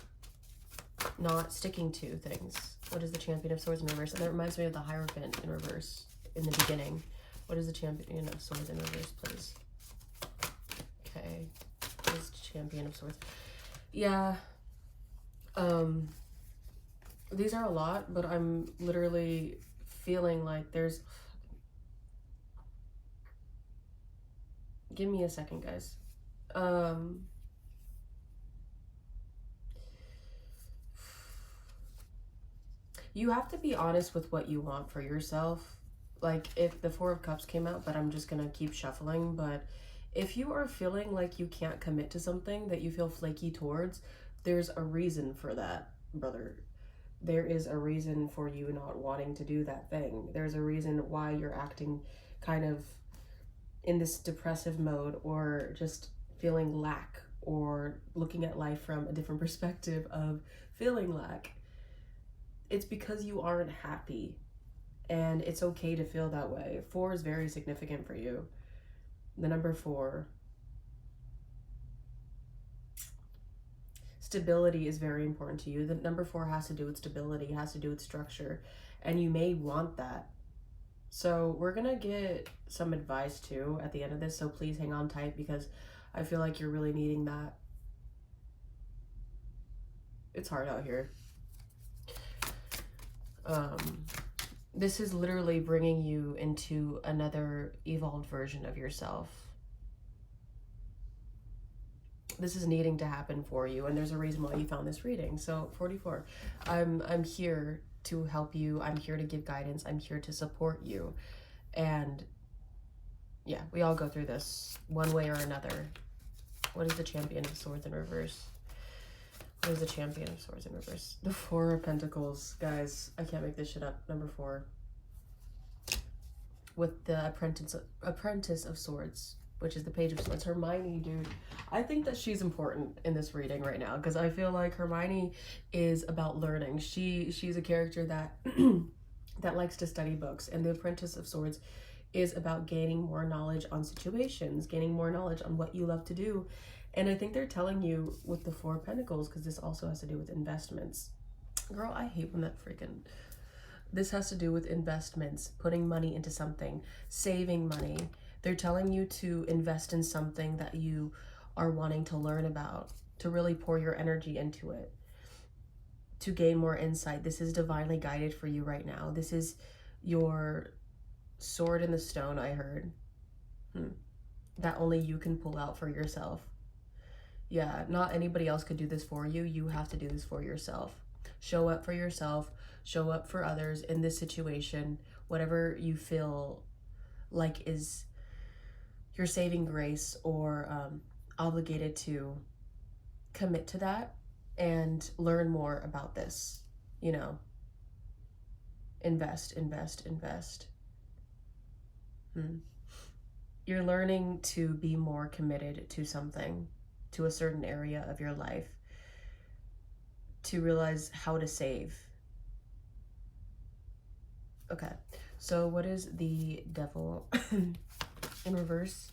Not sticking to things. What is the Champion of Swords in reverse? And that reminds me of the Hierophant in reverse in the beginning. What is the Champion of Swords in reverse, please? Okay. What is the Champion of Swords? Yeah. These are a lot, but I'm literally feeling like there's... Give me a second, guys. You have to be honest with what you want for yourself. Like, if the Four of Cups came out, but I'm just gonna keep shuffling, but if you are feeling like you can't commit to something that you feel flaky towards, there's a reason for that, brother. there is a reason for you not wanting to do that thing. There's a reason why you're acting kind of in this depressive mode, or just feeling lack, or looking at life from a different perspective of feeling lack. It's because you aren't happy, and it's okay to feel that way. 4 is very significant for you. The number 4. Stability is very important to you. The number 4 has to do with stability, has to do with structure, and you may want that. So we're gonna get some advice too at the end of this, so please hang on tight, because I feel like you're really needing that. It's hard out here. This is literally bringing you into another evolved version of yourself. This is needing to happen for you, and there's a reason why you found this reading. So 44, I'm here to help you. I'm here to give guidance. I'm here to support you. And yeah, we all go through this one way or another. What is the Champion of Swords in reverse? What is the Champion of Swords in reverse? The 4 of Pentacles. Guys, I can't make this shit up. Number 4. With the Apprentice of Swords, which is the Page of Swords. Hermione, dude. I think that she's important in this reading right now, because I feel like Hermione is about learning. She's a character that that likes to study books, and the Apprentice of Swords is about gaining more knowledge on situations, gaining more knowledge on what you love to do. And I think they're telling you with the 4 of Pentacles, because this also has to do with investments. Girl, I hate when that freaking... This has to do with investments, putting money into something, saving money. They're telling you to invest in something that you are wanting to learn about, to really pour your energy into it, to gain more insight. This is divinely guided for you right now. This is your sword in the stone, I heard. That only you can pull out for yourself. Yeah, not anybody else could do this for you. You have to do this for yourself. Show up for yourself. Show up for others in this situation. Whatever you feel like is your saving grace, or obligated to commit to that and learn more about this. You know, invest, invest, invest. You're learning to be more committed to something, to a certain area of your life, to realize how to save. Okay, so what is the Devil in reverse?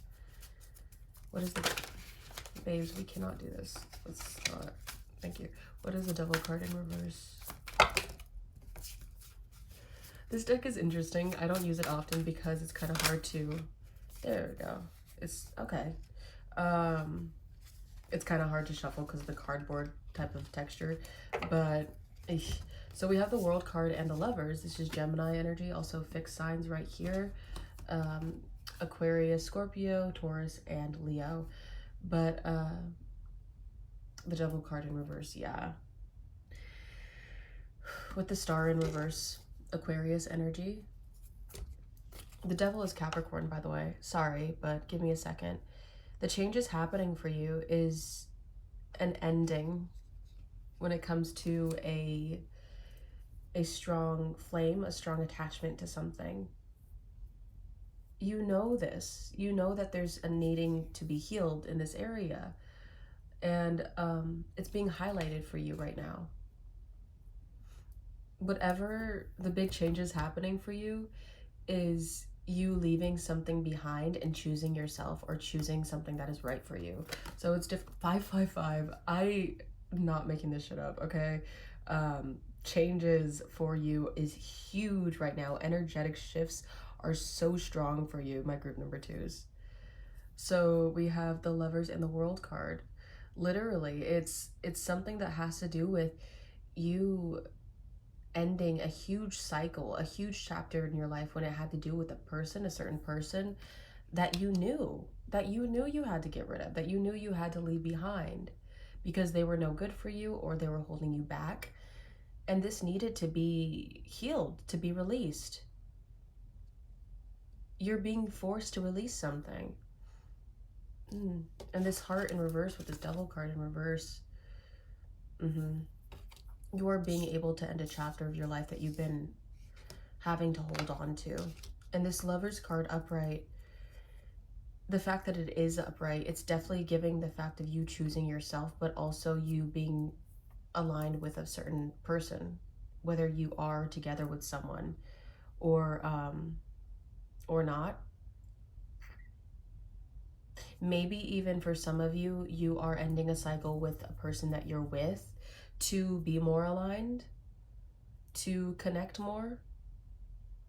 What is the... Babes, we cannot do this. Let's not. Thank you. What is the Devil card in reverse? This deck is interesting. I don't use it often because it's kind of hard to... There we go. It's okay. It's kind of hard to shuffle because of the cardboard type of texture, but so we have the World card and the Lovers. This is Gemini energy, also fixed signs right here. Aquarius, Scorpio, Taurus, and Leo. But the Devil card in reverse, yeah. With the Star in reverse, Aquarius energy. The Devil is Capricorn, by the way. Sorry, but give me a second. The changes happening for you is an ending when it comes to a strong flame, a strong attachment to something. You know this. You know that there's a needing to be healed in this area. And it's being highlighted for you right now. Whatever the big changes happening for you is you leaving something behind and choosing yourself, or choosing something that is right for you. So it's 555. I'm not making this shit up, okay? Changes for you is huge right now. Energetic shifts are so strong for you, my group number 2s. So we have the Lovers and the World card. Literally, it's something that has to do with you ending a huge cycle, a huge chapter in your life when it had to do with a person, a certain person that you knew you had to get rid of, that you knew you had to leave behind because they were no good for you or they were holding you back. And this needed to be healed, to be released. You're being forced to release something. And this Heart in reverse with this Devil card in reverse. You are being able to end a chapter of your life that you've been having to hold on to. And this Lover's card upright, the fact that it is upright, it's definitely giving the fact of you choosing yourself, but also you being aligned with a certain person, whether you are together with someone or not. Maybe even for some of you, you are ending a cycle with a person that you're with to be more aligned, to connect more,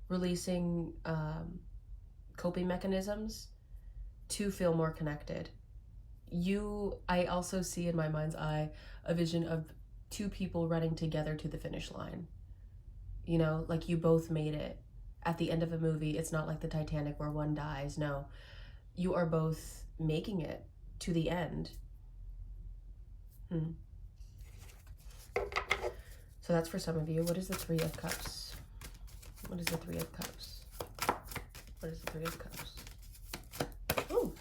releasing coping mechanisms to feel more connected. I also see in my mind's eye a vision of two people running together to the finish line. You know, like you both made it. At the end of a movie, it's not like the Titanic where one dies. No, you are both making it to the end. So that's for some of you. What is the Three of Cups? What is the Three of Cups? What is the Three of Cups? Oh,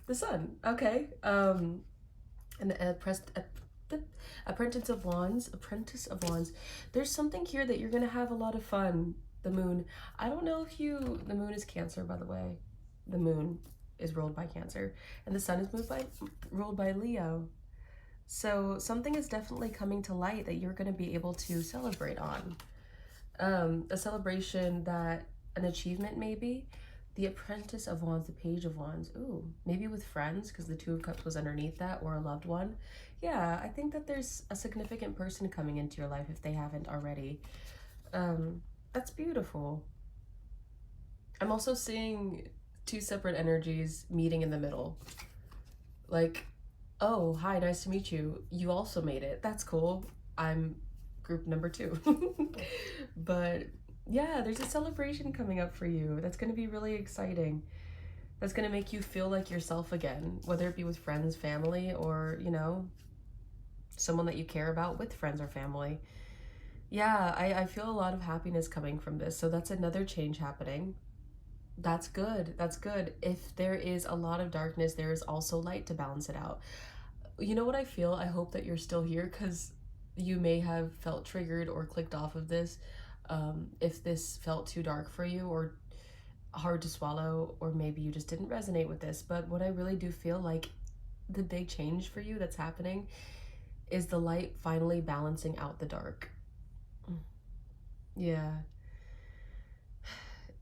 the Sun. Okay. And Apprentice of Wands. Apprentice of Wands. There's something here that you're gonna have a lot of fun. The Moon. I don't know if the Moon is Cancer, by the way. The Moon is ruled by Cancer, and the Sun is ruled by Leo. So something is definitely coming to light that you're going to be able to celebrate on. A celebration that an achievement maybe. The Apprentice of Wands, the Page of Wands. Ooh, maybe with friends, because the Two of Cups was underneath that, or a loved one. Yeah, I think that there's a significant person coming into your life if they haven't already. That's beautiful. I'm also seeing two separate energies meeting in the middle. Like, oh, hi, nice to meet you. You also made it. That's cool. I'm group number 2. But yeah, there's a celebration coming up for you. That's going to be really exciting. That's going to make you feel like yourself again, whether it be with friends, family, or, you know, someone that you care about with friends or family. Yeah, I feel a lot of happiness coming from this. So that's another change happening. That's good. That's good. If there is a lot of darkness, there is also light to balance it out. You know what I feel? I hope that you're still here, because you may have felt triggered or clicked off of this if this felt too dark for you or hard to swallow, or maybe you just didn't resonate with this. But what I really do feel like the big change for you that's happening is the light finally balancing out the dark. Yeah.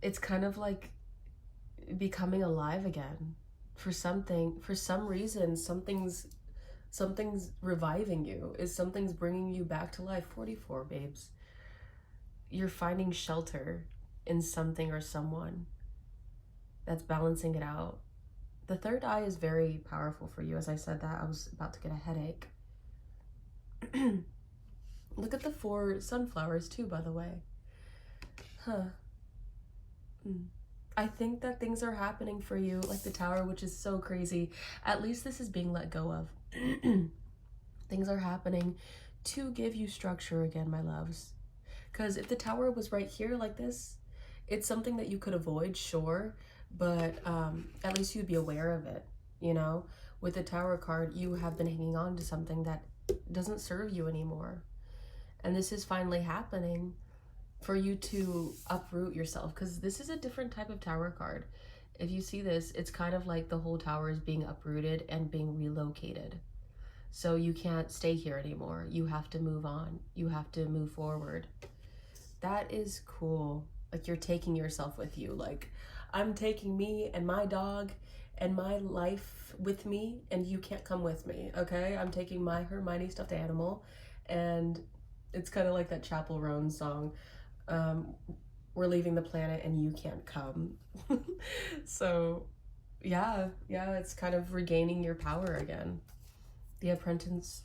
It's kind of like becoming alive again. For some reason, something's reviving you. Something's bringing you back to life. 44, babes. You're finding shelter in something or someone that's balancing it out. The third eye is very powerful for you. As I said that, I was about to get a headache. Look at the 4 sunflowers too, by the way. I think that things are happening for you, like the Tower, which is so crazy. At least this is being let go of. Things are happening to give you structure again, my loves. Because if the Tower was right here like this, it's something that you could avoid, sure, but at least you'd be aware of it, you know? With the Tower card, you have been hanging on to something that doesn't serve you anymore. And this is finally happening for you to uproot yourself, because this is a different type of Tower card. If you see this, it's kind of like the whole tower is being uprooted and being relocated. So you can't stay here anymore. You have to move on. You have to move forward. That is cool. Like, you're taking yourself with you. Like, I'm taking me and my dog and my life with me, and you can't come with me, okay? I'm taking my Hermione stuffed animal, and it's kind of like that Chapel Roan song. We're leaving the planet and you can't come. So yeah, it's kind of regaining your power again. The Apprentice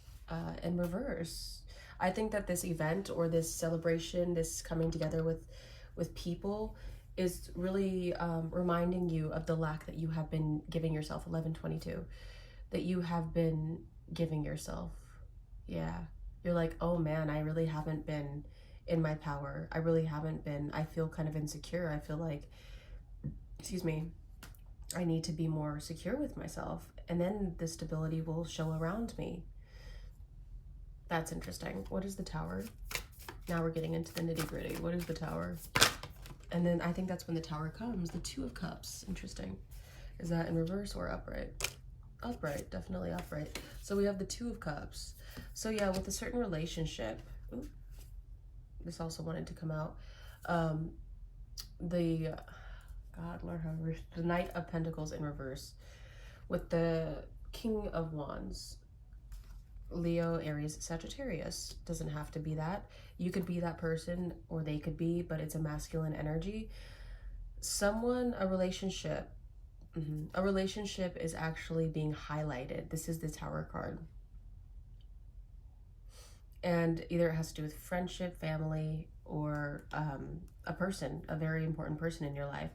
in reverse. I think that this event or this celebration, this coming together with people, is really reminding you of the lack that you have been giving yourself. 1122, that you have been giving yourself. Yeah, you're like, oh man, I really haven't been in my power. I really haven't been. I feel kind of insecure. I feel like, excuse me, I need to be more secure with myself, and then the stability will show around me. That's interesting. What is the Tower? Now we're getting into the nitty-gritty. What is the Tower? And then I think that's when the Tower comes. The Two of Cups. Interesting. Is that in reverse or upright? Upright. Definitely upright. So we have the Two of Cups. So yeah, with a certain relationship... Ooh, this also wanted to come out. God, Lord have mercy. The Knight of Pentacles in reverse. With the King of Wands. Leo, Aries, Sagittarius. Doesn't have to be that. You could be that person, or they could be, but it's a masculine energy. Someone, a relationship. A relationship is actually being highlighted. This is the Tower card. And either it has to do with friendship, family, or a person, a very important person in your life.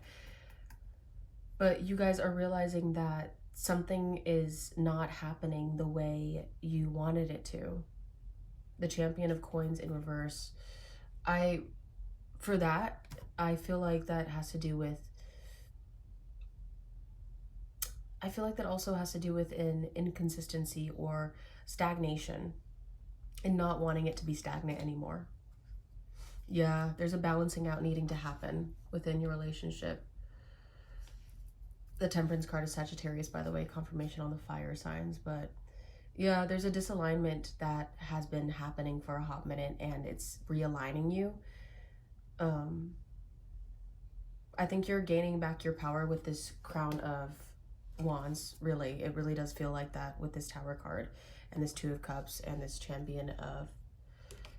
But you guys are realizing that something is not happening the way you wanted it to. The Champion of Coins in reverse. For that, I feel like that has to do with... I feel like that also has to do with an inconsistency or stagnation and not wanting it to be stagnant anymore. Yeah, there's a balancing out needing to happen within your relationship. The Temperance card is Sagittarius, by the way, confirmation on the fire signs. But yeah, there's a disalignment that has been happening for a hot minute, and it's realigning you. I think you're gaining back your power with this Crown of Wands, really. It really does feel like that with this Tower card and this Two of Cups and this Champion of...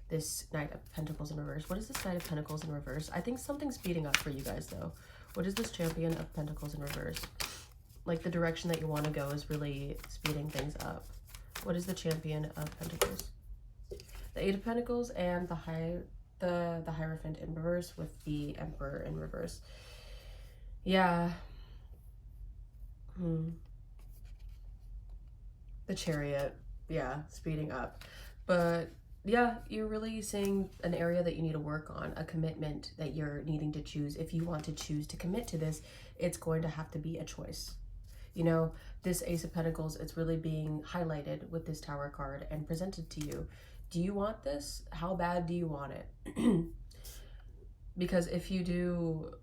this Knight of Pentacles in reverse. What is this Knight of Pentacles in reverse? I think something's speeding up for you guys, though. What is this Champion of Pentacles in reverse? Like, the direction that you want to go is really speeding things up. What is the Champion of Pentacles? The Eight of Pentacles and the Hierophant in reverse with the Emperor in reverse. Yeah. The Chariot. Yeah, speeding up. But yeah, you're really seeing an area that you need to work on, a commitment that you're needing to choose. If you want to choose to commit to this, it's going to have to be a choice. You know, this Ace of Pentacles, it's really being highlighted with this Tower card and presented to you. Do you want this? How bad do you want it? Because if you do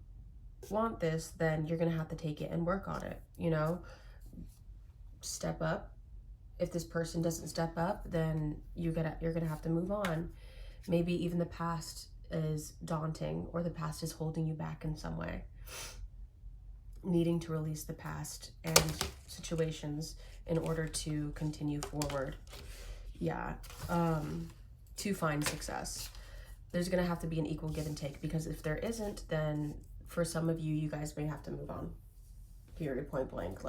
want this, then you're going to have to take it and work on it, you know? Step up. If this person doesn't step up, then you're gonna have to move on. Maybe even the past is daunting, or the past is holding you back in some way. Needing to release the past and situations in order to continue forward. Yeah. To find success. There's gonna have to be an equal give and take, because if there isn't, then for some of you, you guys may have to move on. Period, point blank.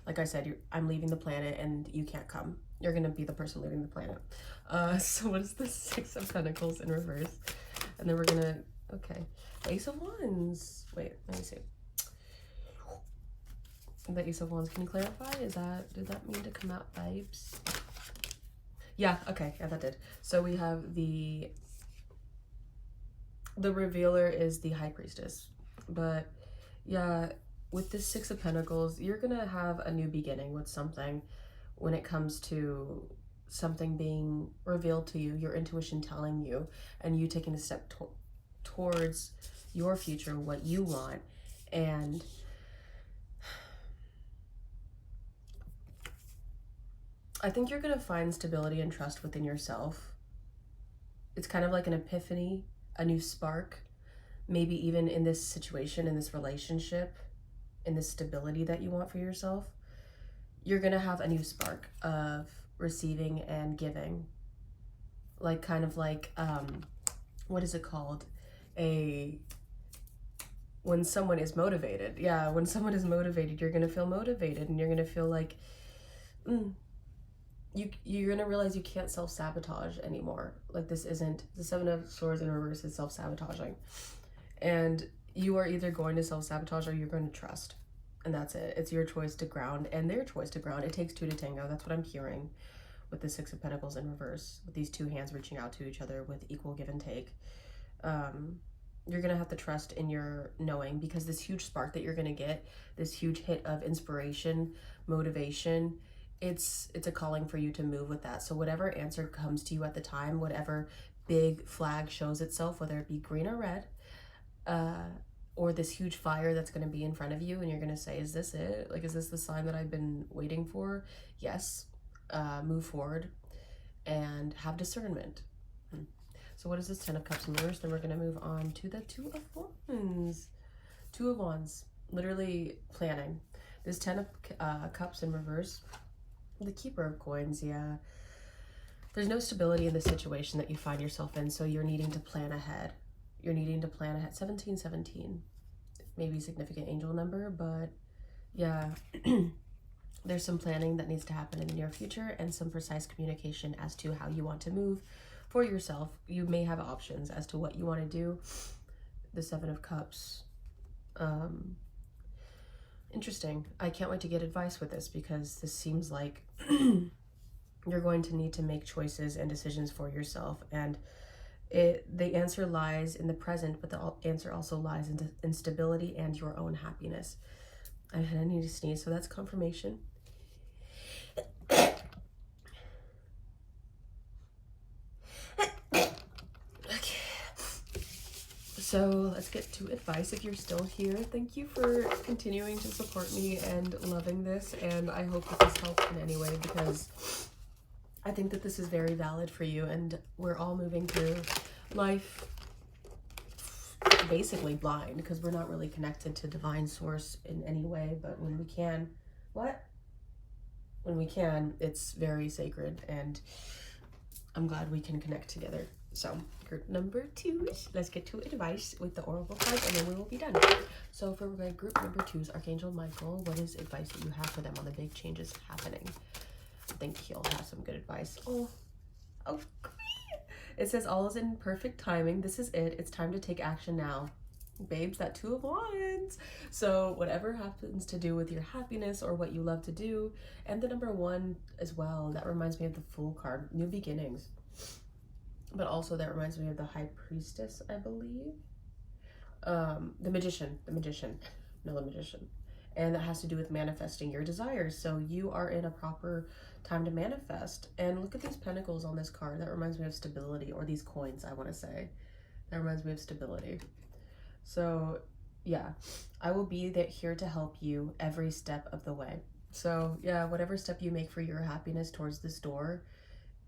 Like I said, I'm leaving the planet and you can't come. You're going to be the person leaving the planet. So what is the Six of Pentacles in reverse? And then we're going to... Okay. Ace of Wands. Wait, let me see. The Ace of Wands. Can you clarify? Did that mean to come out vibes? Yeah, okay. Yeah, that did. So we have the revealer is the High Priestess. But yeah... with this Six of Pentacles, you're going to have a new beginning with something when it comes to something being revealed to you, your intuition telling you, and you taking a step towards your future, what you want. And I think you're going to find stability and trust within yourself. It's kind of like an epiphany, a new spark, maybe even in this situation, in this relationship, in the stability that you want for yourself. You're gonna have a new spark of receiving and giving, like kind of like what is it called, when someone is motivated. Yeah, when someone is motivated, you're gonna feel motivated, and you're gonna feel like you're gonna realize you can't self-sabotage anymore. Like, this isn't... the Seven of Swords in reverse is self-sabotaging, and you are either going to self-sabotage or you're going to trust. And that's it. It's your choice to ground and their choice to ground. It takes two to tango. That's what I'm hearing with the Six of Pentacles in reverse, with these two hands reaching out to each other with equal give and take. You're going to have to trust in your knowing, because this huge spark that you're going to get, this huge hit of inspiration, motivation, it's a calling for you to move with that. So whatever answer comes to you at the time, whatever big flag shows itself, whether it be green or red, or this huge fire that's going to be in front of you, and you're going to say, is this it? Like, is this the sign that I've been waiting for? Yes. Move forward and have discernment. So what is this? 10 of Cups in reverse. Then we're going to move on to the 2 of Wands. 2 of Wands. Literally planning. This 10 of Cups in reverse. The Keeper of Coins, yeah. There's no stability in the situation that you find yourself in, so you're needing to plan ahead. You're needing to plan ahead. 1717. Maybe significant angel number, but yeah. There's some planning that needs to happen in the near future and some precise communication as to how you want to move for yourself. You may have options as to what you want to do. The 7 of Cups. Interesting. I can't wait to get advice with this, because this seems like you're going to need to make choices and decisions for yourself. And the answer lies in the present, but the answer also lies in stability and your own happiness. I need to sneeze, so that's confirmation. Okay. So let's get to advice. If you're still here, thank you for continuing to support me and loving this. And I hope that this helps in any way, because I think that this is very valid for you. And we're all moving through life basically blind, because we're not really connected to divine source in any way. But when we can, when we can, it's very sacred, and I'm glad we can connect together. So group number 2, let's get to advice with the oracle cards, and then we will be done. So for group number 2's Archangel Michael, what is advice that you have for them on the big changes happening? I think he'll have some good advice. Oh, it says all is in perfect timing. This is it. It's time to take action now. Babes, that 2 of Wands. So whatever happens to do with your happiness or what you love to do, and the number 1 as well, that reminds me of the Fool card, new beginnings. But also that reminds me of the High Priestess, I believe. The Magician. And that has to do with manifesting your desires. So you are in a proper time to manifest. And look at these pentacles on this card. That reminds me of stability, or these coins, I want to say. That reminds me of stability. So yeah, I will be here to help you every step of the way. So yeah, whatever step you make for your happiness towards this door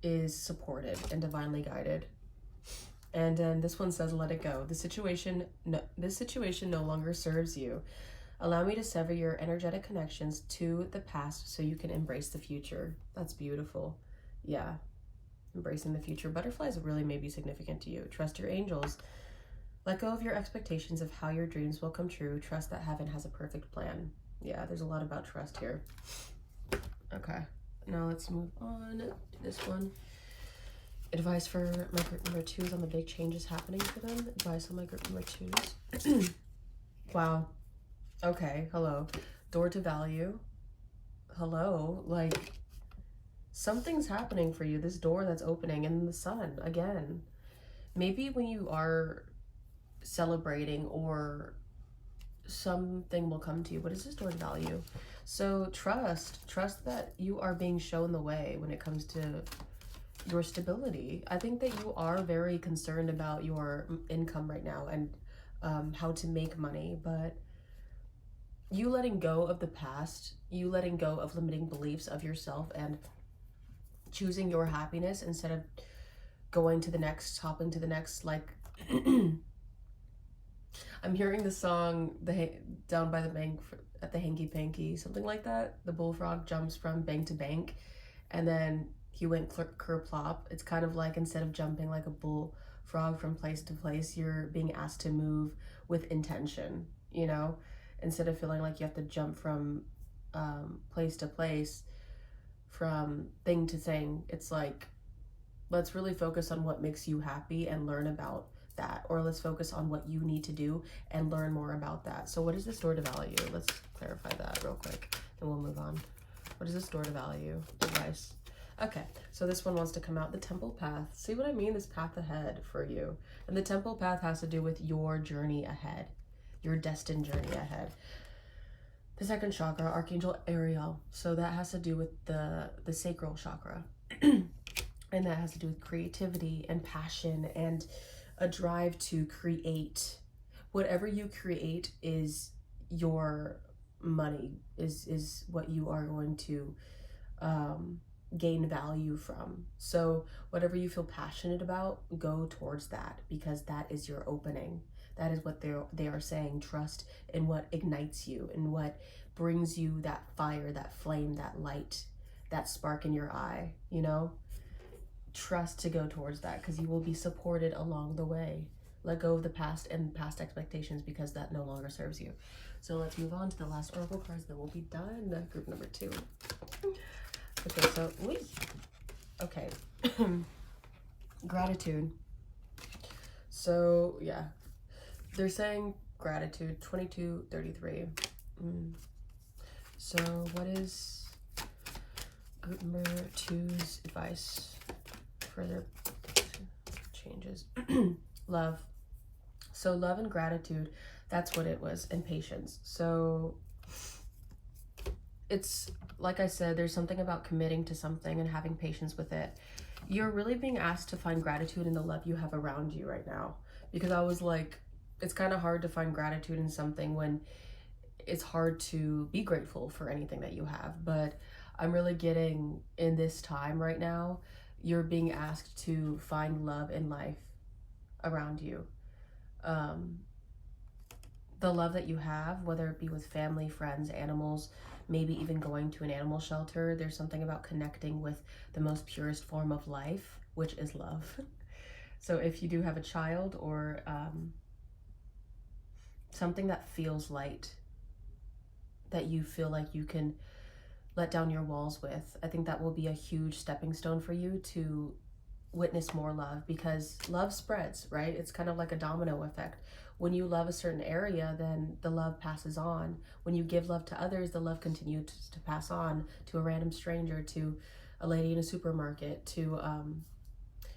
is supported and divinely guided. And then this one says, let it go. This situation no longer serves you. Allow me to sever your energetic connections to the past so you can embrace the future. That's beautiful. Yeah, embracing the future. Butterflies really may be significant to you. Trust your angels. Let go of your expectations of how your dreams will come true. Trust that heaven has a perfect plan. Yeah, there's a lot about trust here. Okay, now let's move on to this one. Advice for my group number 2's on the big changes happening for them. Advice on my group number 2's. Wow. Okay, hello. Door to value. Hello. Like, something's happening for you. This door that's opening, and the sun again. Maybe when you are celebrating, or something will come to you. What is this door to value? So trust that you are being shown the way when it comes to your stability. I think that you are very concerned about your income right now, and how to make money, but you letting go of the past, you letting go of limiting beliefs of yourself, and choosing your happiness instead of going to the next, hopping to the next, like I'm hearing the song down by the bank at the hanky panky, something like that. The bullfrog jumps from bank to bank, and then he went kerplop. It's kind of like, instead of jumping like a bullfrog from place to place, you're being asked to move with intention, you know, instead of feeling like you have to jump from place to place, from thing to thing. It's like, let's really focus on what makes you happy and learn about that, or let's focus on what you need to do and learn more about that. So what is this door to value? Let's clarify that real quick, and we'll move on. What is this door to value? Advice. Okay, so this one wants to come out, the Temple Path. See what I mean? This path ahead for you. And the Temple Path has to do with your journey ahead, your destined journey ahead. The second chakra, Archangel Ariel. So that has to do with the sacral chakra. And that has to do with creativity and passion and a drive to create. Whatever you create is your money, is what you are going to gain value from. So whatever you feel passionate about, go towards that, because that is your opening. That is what they are saying. Trust in what ignites you and what brings you that fire, that flame, that light, that spark in your eye, you know? Trust to go towards that, because you will be supported along the way. Let go of the past and past expectations, because that no longer serves you. So let's move on to the last oracle cards, then we'll be done. Group number 2. Okay, so okay. Gratitude. So yeah, they're saying gratitude. 2233. So what is group number 2's advice for their changes? Love. So love and gratitude, that's what it was, and patience. So it's like I said, there's something about committing to something and having patience with it. You're really being asked to find gratitude in the love you have around you right now, because I was like, it's kind of hard to find gratitude in something when it's hard to be grateful for anything that you have. But I'm really getting, in this time right now, you're being asked to find love in life around you. The love that you have, whether it be with family, friends, animals, maybe even going to an animal shelter. There's something about connecting with the most purest form of life, which is love. So if you do have a child, or something that feels light, that you feel like you can let down your walls with, I think that will be a huge stepping stone for you to witness more love, because love spreads, right? It's kind of like a domino effect. When you love a certain area, then the love passes on. When you give love to others, the love continues to pass on to a random stranger, to a lady in a supermarket, to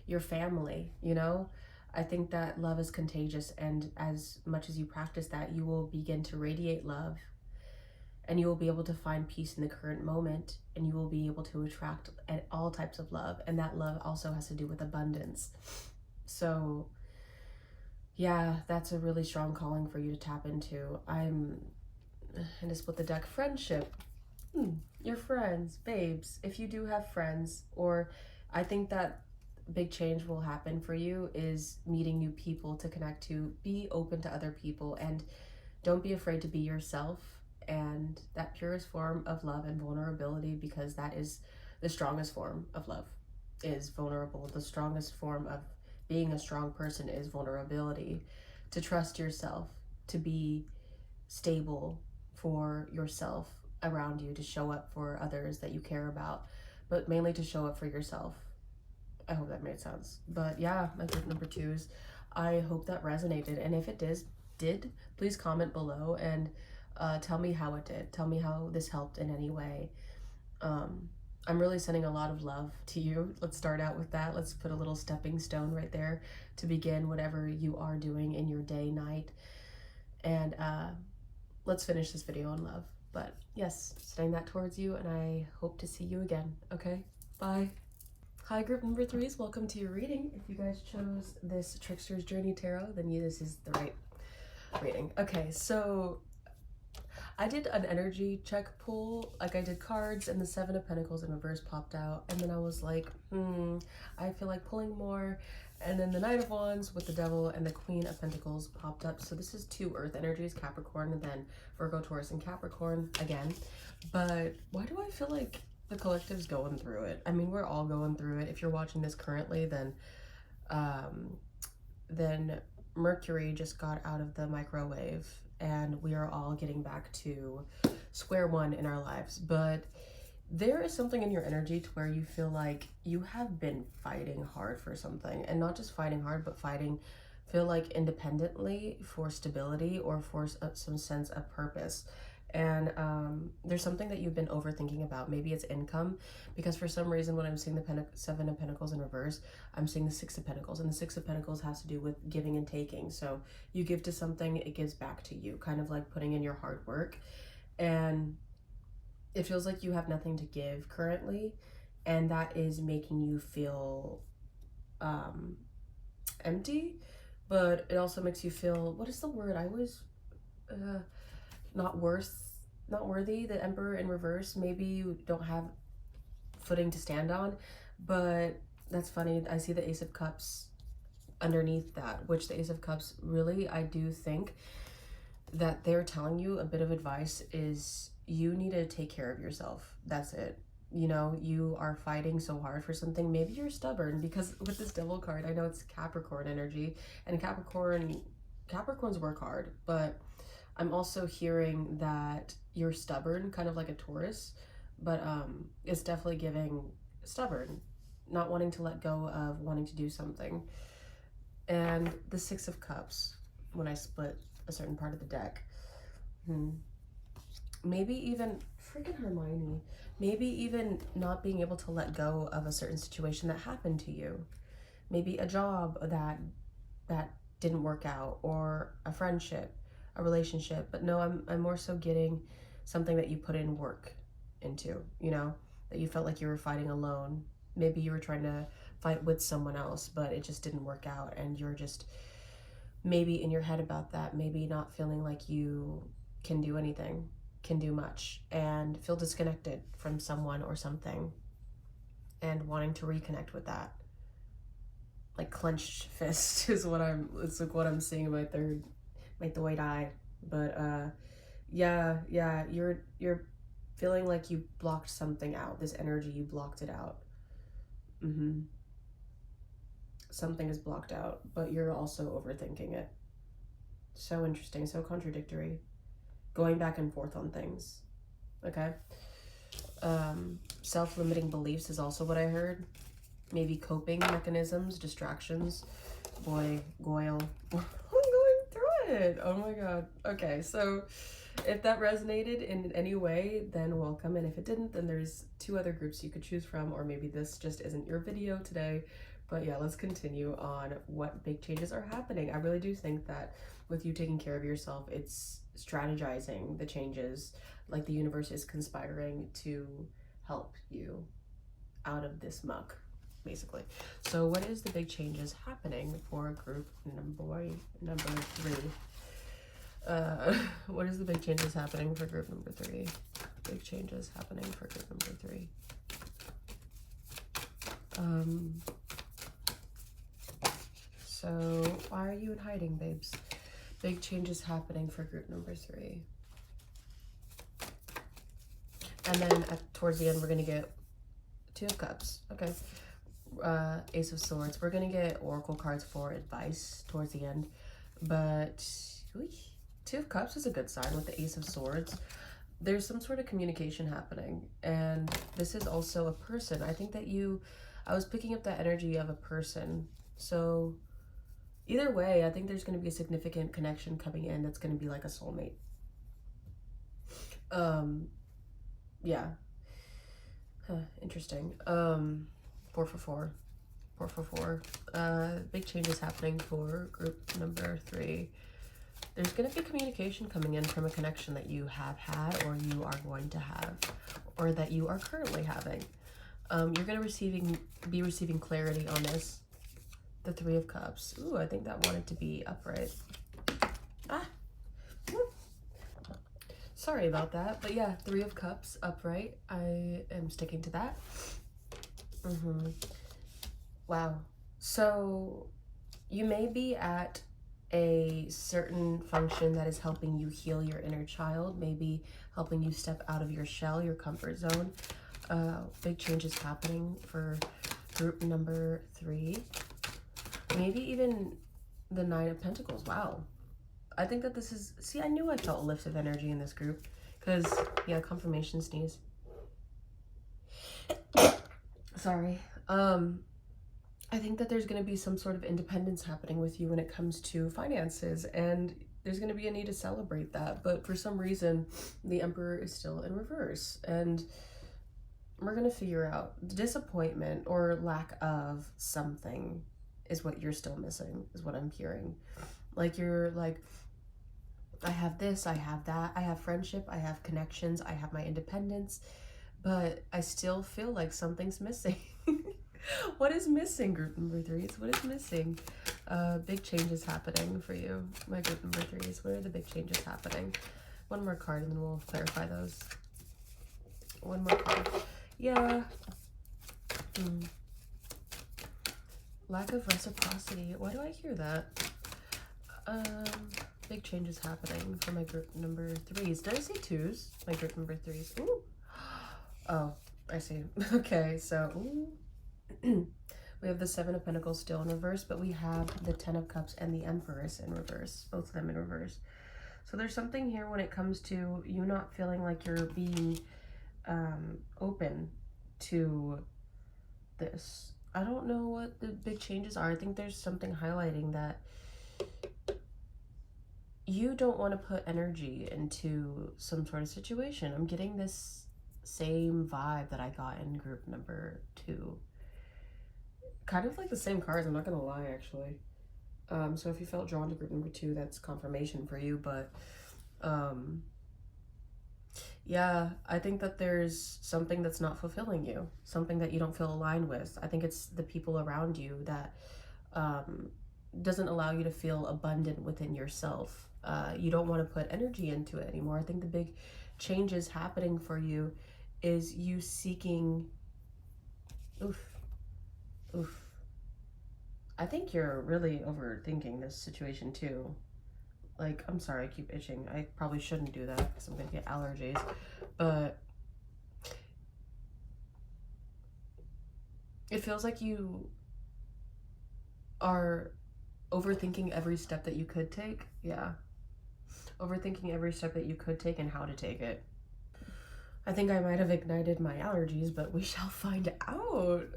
your family, you know? I think that love is contagious, and as much as you practice that, you will begin to radiate love, and you will be able to find peace in the current moment, and you will be able to attract all types of love, and that love also has to do with abundance. So yeah, that's a really strong calling for you to tap into. And I split the deck. Friendship. Your friends, babes, if you do have friends, or I think that big change will happen for you is meeting new people to connect to. Be open to other people, and don't be afraid to be yourself, and that purest form of love and vulnerability, because that is the strongest form of love, is vulnerable. The strongest form of being a strong person is vulnerability. To trust yourself, to be stable for yourself around you, to show up for others that you care about, but mainly to show up for yourself. I hope that made sense. But yeah, my group number 2s, I hope that resonated, and if it did, please comment below and tell me how it did. Tell me how this helped in any way. I'm really sending a lot of love to you. Let's start out with that. Let's put a little stepping stone right there to begin whatever you are doing in your day, night. And let's finish this video on love. But yes, sending that towards you, and I hope to see you again. Okay, bye. Hi, group number 3s. Welcome to your reading. If you guys chose this Trickster's Journey Tarot, then this is the right reading. Okay, so I did an energy check pull, like I did cards, and the 7 of Pentacles in reverse popped out, and then I was like, I feel like pulling more, and then the Knight of Wands with the Devil and the Queen of Pentacles popped up. So this is 2 earth energies, Capricorn, and then Virgo, Taurus, and Capricorn again. But why do I feel like the collective's going through it? I mean, we're all going through it. If you're watching this currently, then Mercury just got out of the microwave, and we are all getting back to square one in our lives. But there is something in your energy to where you feel like you have been fighting hard for something, and not just fighting hard, but feel like independently for stability or for some sense of purpose. And there's something that you've been overthinking about. Maybe it's income, because for some reason when I'm seeing the 7 of Pentacles in reverse, I'm seeing the 6 of Pentacles, and the 6 of Pentacles has to do with giving and taking. So you give to something, it gives back to you, kind of like putting in your hard work. and it feels like you have nothing to give currently, and that is making you feel empty. But it also makes you feel, what is the word? I was not worthy. The Emperor in reverse. Maybe you don't have footing to stand on, but that's funny. I see the Ace of Cups underneath that, which the Ace of Cups, really, I do think that they're telling you a bit of advice is you need to take care of yourself. That's it. You know, you are fighting so hard for something. Maybe you're stubborn, because with this Devil card, I know it's Capricorn energy, and Capricorns work hard, but I'm also hearing that you're stubborn, kind of like a Taurus, but it's definitely giving stubborn, not wanting to let go of wanting to do something. And the Six of Cups, when I split a certain part of the deck. Maybe even freaking Hermione. Maybe even not being able to let go of a certain situation that happened to you. Maybe a job that didn't work out, or a friendship, a relationship. But no, I'm more so getting something that you put in work into, you know, that you felt like you were fighting alone. Maybe you were trying to fight with someone else, but it just didn't work out, and you're just maybe in your head about that, maybe not feeling like you can do anything, can do much, and feel disconnected from someone or something, and wanting to reconnect with that. Like clenched fist is it's like what I'm seeing in my third, my third eye. But yeah, you're feeling like you blocked something out. This energy, you blocked it out. Something is blocked out, but you're also overthinking it. So interesting, so contradictory. Going back and forth on things. Okay. Self-limiting beliefs is also what I heard. Maybe coping mechanisms, distractions. Boy, Goyle. I'm going through it. Oh my god. Okay, so if that resonated in any way, then welcome. And if it didn't, then there's 2 other groups you could choose from, or maybe this just isn't your video today. But yeah, let's continue on what big changes are happening. I really do think that with you taking care of yourself, it's strategizing the changes, like the universe is conspiring to help you out of this muck, basically. So what is the big changes happening for group number 3? What is the big changes happening for group number 3? Big changes happening for group number 3. So why are you in hiding, babes? Big changes happening for group number 3. And then towards the end, we're going to get 2 of Cups. Okay. Ace of Swords. We're going to get Oracle cards for advice towards the end. But 2 of Cups is a good sign with the Ace of Swords. There's some sort of communication happening. And this is also a person. I think that I was picking up that energy of a person. So either way, I think there's going to be a significant connection coming in that's going to be like a soulmate. Yeah. Interesting. 4 for 4. Big changes happening for group number 3. There's going to be communication coming in from a connection that you have had, or you are going to have, or that you are currently having. You're going to be receiving clarity on this. The 3 of Cups. Ooh, I think that wanted to be upright. Sorry about that. But yeah, 3 of Cups upright. I am sticking to that. Wow. So you may be at a certain function that is helping you heal your inner child, maybe helping you step out of your shell, your comfort zone. Big changes happening for group number 3. Maybe even the 9 of Pentacles. Wow. I think that this is... See, I knew I felt a lift of energy in this group. Because, yeah, confirmation sneeze. Sorry. I think that there's going to be some sort of independence happening with you when it comes to finances. And there's going to be a need to celebrate that. But for some reason, the Emperor is still in reverse. And we're going to figure out disappointment or lack of something is what you're still missing, is what I'm hearing. Like, you're like, I have this, I have that, I have friendship, I have connections, I have my independence, but I still feel like something's missing. What is missing, group number threes? What is missing? Big changes happening for you, my group number threes. What are the big changes happening? One more card and then we'll clarify those. One more card. Yeah. Lack of reciprocity. Why do I hear that? Big changes happening for my group number threes. Did I say twos? My group number threes. Ooh. Oh, I see. Okay, so ooh. We have the Seven of Pentacles still in reverse, but we have the Ten of Cups and the Empress in reverse. Both of them in reverse. So there's something here when it comes to you not feeling like you're being open to this. I don't know what the big changes are. I think there's something highlighting that you don't want to put energy into some sort of situation. I'm getting this same vibe that I got in group number two. Kind of like the same cards, I'm not gonna lie, actually. So if you felt drawn to group number two, that's confirmation for you. But yeah, I think that there's something that's not fulfilling you, something that you don't feel aligned with. I think it's the people around you that doesn't allow you to feel abundant within yourself. You don't want to put energy into it anymore. I think the big changes happening for you is you seeking, oof. I think you're really overthinking this situation too. Like, I'm sorry, I keep itching. I probably shouldn't do that because I'm gonna get allergies. But it feels like you are overthinking every step that you could take. Yeah. Overthinking every step that you could take and how to take it. I think I might have ignited my allergies, but we shall find out.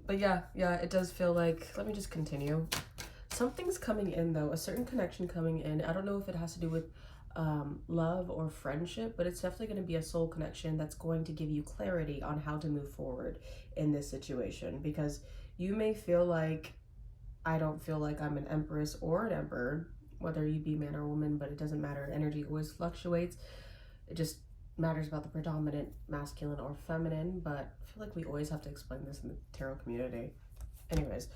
But yeah, it does feel like, let me just continue. Something's coming in though, a certain connection coming in. I don't know if it has to do with love or friendship, but it's definitely going to be a soul connection that's going to give you clarity on how to move forward in this situation. Because you may feel like, I don't feel like I'm an empress or an emperor, whether you be man or woman, but it doesn't matter. Energy always fluctuates. It just matters about the predominant masculine or feminine, but I feel like we always have to explain this in the tarot community. Anyways,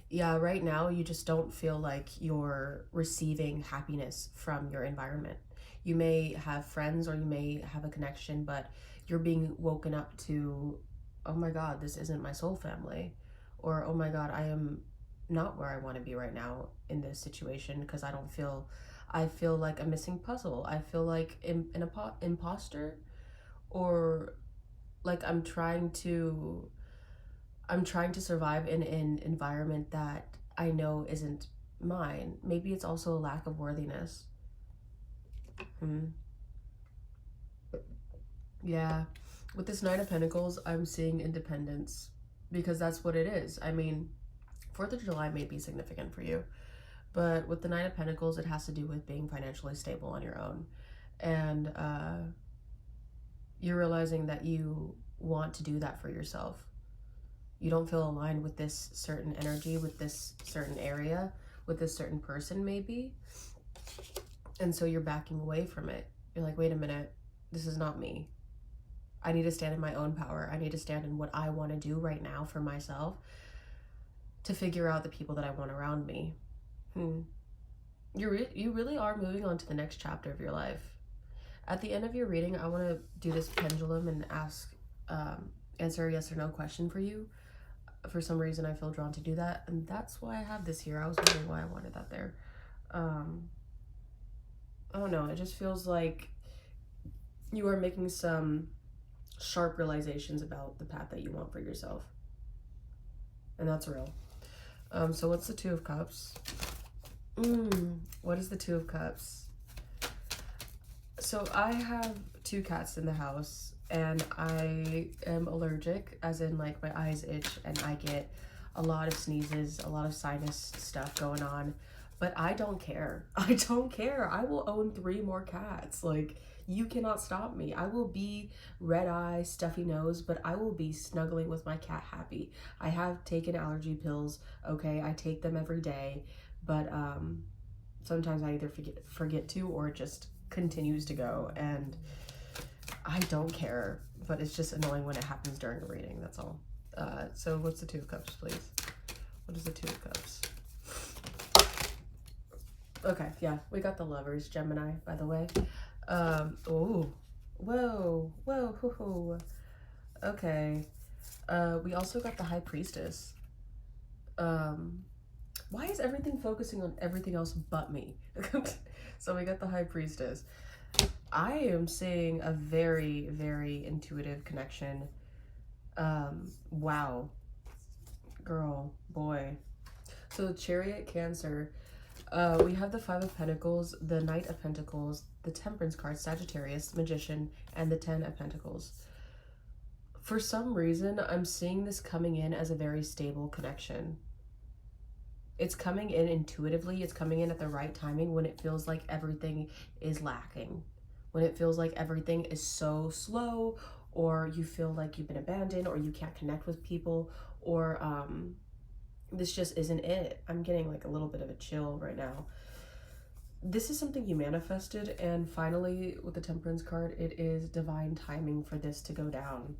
yeah, right now you just don't feel like you're receiving happiness from your environment. You may have friends or you may have a connection, but you're being woken up to, oh my God, this isn't my soul family. Or, oh my God, I am not where I want to be right now in this situation because I feel like a missing puzzle. I feel like an imposter, or like I'm trying to survive in an environment that I know isn't mine. Maybe it's also a lack of worthiness. Yeah, with this Nine of Pentacles, I'm seeing independence because that's what it is. I mean, 4th of July may be significant for you, but with the Nine of Pentacles, it has to do with being financially stable on your own. And you're realizing that you want to do that for yourself. You don't feel aligned with this certain energy, with this certain area, with this certain person maybe. And so you're backing away from it. You're like, wait a minute, this is not me. I need to stand in my own power. I need to stand in what I want to do right now for myself to figure out the people that I want around me. You really are moving on to the next chapter of your life. At the end of your reading, I want to do this pendulum and answer a yes or no question for you. For some reason, I feel drawn to do that, and that's why I have this here. I was wondering why I wanted that there. I don't know. It just feels like you are making some sharp realizations about the path that you want for yourself, and that's real. So what's the Two of Cups? What is the Two of Cups? So I have 2 cats in the house, and I am allergic, as in like my eyes itch and I get a lot of sneezes, a lot of sinus stuff going on, but I don't care. I don't care. I will own 3 more cats. Like, you cannot stop me. I will be red eye, stuffy nose, but I will be snuggling with my cat happy. I have taken allergy pills, okay? I take them every day, but sometimes I either forget to, or it just continues to go, and I don't care, but it's just annoying when it happens during a reading, that's all. So what's the Two of Cups, please? What is the Two of Cups? Okay, yeah, we got the Lovers, Gemini, by the way. Oh, whoa, hoo, hoo. Okay. We also got the High Priestess. Why is everything focusing on everything else but me? So we got the High Priestess. I am seeing a very, very intuitive connection. Wow. Girl, boy. So Chariot, Cancer. We have the Five of Pentacles, the Knight of Pentacles, the Temperance card, Sagittarius, Magician, and the Ten of Pentacles. For some reason, I'm seeing this coming in as a very stable connection. It's coming in intuitively. It's coming in at the right timing when it feels like everything is lacking. When it feels like everything is so slow, or you feel like you've been abandoned, or you can't connect with people, or this just isn't it. I'm getting like a little bit of a chill right now. This is something you manifested, and finally with the Temperance card, it is divine timing for this to go down.